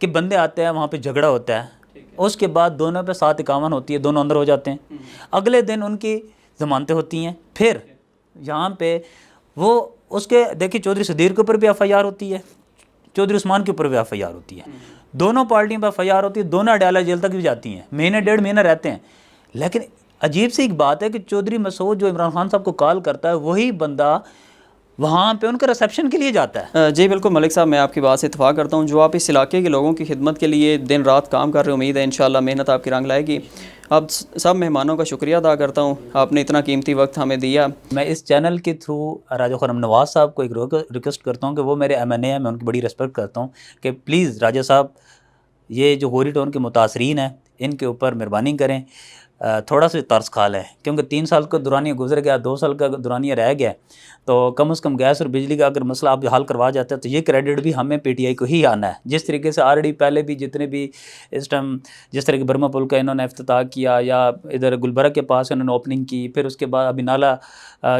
کے بندے آتے ہیں، وہاں پہ جھگڑا ہوتا ہے، اس کے بعد دونوں پہ 751 ہوتی ہے، دونوں اندر ہو جاتے ہیں، اگلے دن ان کی ضمانتیں ہوتی ہیں، پھر یہاں پہ وہ اس کے دیکھیں چودھری صدیر کے اوپر بھی ایف آئی آر ہوتی ہے، چودھری عثمان کے اوپر بھی ایف آئی آر ہوتی ہے، دونوں پارٹیوں پہ ایف آئی آر ہوتی ہے، دونوں اڈیالہ جیل تک بھی جاتی ہیں، مہینے 1.5 مہینہ رہتے ہیں۔ لیکن عجیب سی ایک بات ہے کہ چودھری مسعود جو عمران خان صاحب کو کال کرتا ہے وہی بندہ وہاں پہ ان کا ریسیپشن کے لیے جاتا ہے۔ جی بالکل ملک صاحب، میں آپ کی بات سے اتفاق کرتا ہوں، جو آپ اس علاقے کے لوگوں کی خدمت کے لیے دن رات کام کر رہے، امید ہے انشاءاللہ محنت آپ کی رنگ لائے گی۔ اب سب مہمانوں کا شکریہ ادا کرتا ہوں، آپ نے اتنا قیمتی وقت ہمیں دیا۔ میں اس چینل کے تھرو راجہ خرم نواز صاحب کو ایک ریکویسٹ کرتا ہوں کہ وہ میرے ایم این اے ہیں، میں ان کی بڑی ریسپیکٹ کرتا ہوں کہ پلیز راجہ صاحب یہ جو غوری ٹاؤن کے متاثرین ہیں ان کے اوپر مہربانی کریں، تھوڑا سا طرز کھا لیں، کیونکہ 3 سال کا دورانیہ گزر گیا، 2 سال کا دورانیہ رہ گیا، تو کم از کم گیس اور بجلی کا اگر مسئلہ آپ حل کروا جاتے ہیں تو یہ کریڈٹ بھی ہمیں پی ٹی آئی کو ہی آنا ہے۔ جس طریقے سے آلریڈی پہلے بھی جتنے بھی اس ٹائم جس طرح کہ برما پل کا انہوں نے افتتاح کیا، یا ادھر گلبرگ کے پاس انہوں نے اوپننگ کی، پھر اس کے بعد ابھی نالا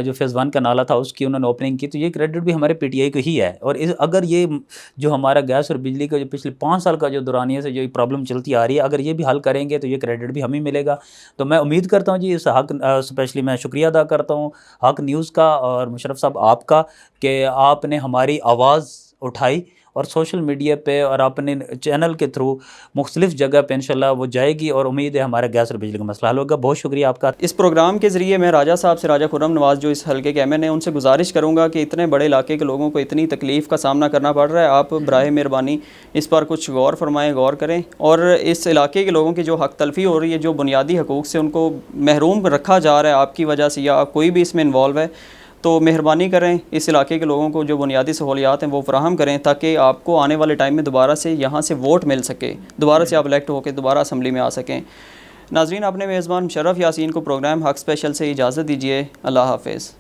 جو فیز 1 کا نالا تھا اس کی انہوں نے اوپننگ کی، تو یہ کریڈٹ بھی ہمارے پی ٹی آئی کو ہی ہے۔ اور اگر یہ جو ہمارا گیس اور بجلی کا جو پچھلے 5 سال کا جو دورانیہ سے جو پرابلم چلتی آ رہی ہے، اگر یہ بھی حل کریں گے تو یہ کریڈٹ بھی ہمیں ملے گا۔ تو میں امید کرتا ہوں جی اس حق اسپیشلی میں شکریہ ادا کرتا ہوں حق نیوز کا اور مشرف صاحب آپ کا کہ آپ نے ہماری آواز اٹھائی اور سوشل میڈیا پہ اور اپنے چینل کے تھرو مختلف جگہ پہ انشاءاللہ وہ جائے گی، اور امید ہے ہمارا گیس اور بجلی کا مسئلہ حل ہوگا۔ بہت شکریہ آپ کا۔ اس پروگرام کے ذریعے میں راجہ صاحب سے، راجہ خرم نواز جو اس حلقے کے ایم این اے، ان سے گزارش کروں گا کہ اتنے بڑے علاقے کے لوگوں کو اتنی تکلیف کا سامنا کرنا پڑ رہا ہے، آپ براہ مہربانی اس پر کچھ غور فرمائیں، غور کریں، اور اس علاقے کے لوگوں کی جو حق تلفی ہو رہی ہے، جو بنیادی حقوق سے ان کو محروم رکھا جا رہا ہے آپ کی وجہ سے، یا کوئی بھی اس میں انوالو ہے، تو مہربانی کریں اس علاقے کے لوگوں کو جو بنیادی سہولیات ہیں وہ فراہم کریں، تاکہ آپ کو آنے والے ٹائم میں دوبارہ سے یہاں سے ووٹ مل سکے، دوبارہ سے آپ الیکٹ ہو کے دوبارہ اسمبلی میں آ سکیں۔ ناظرین، اپنے میزبان مشرف یاسین کو پروگرام حق اسپیشل سے اجازت دیجیے۔ اللہ حافظ۔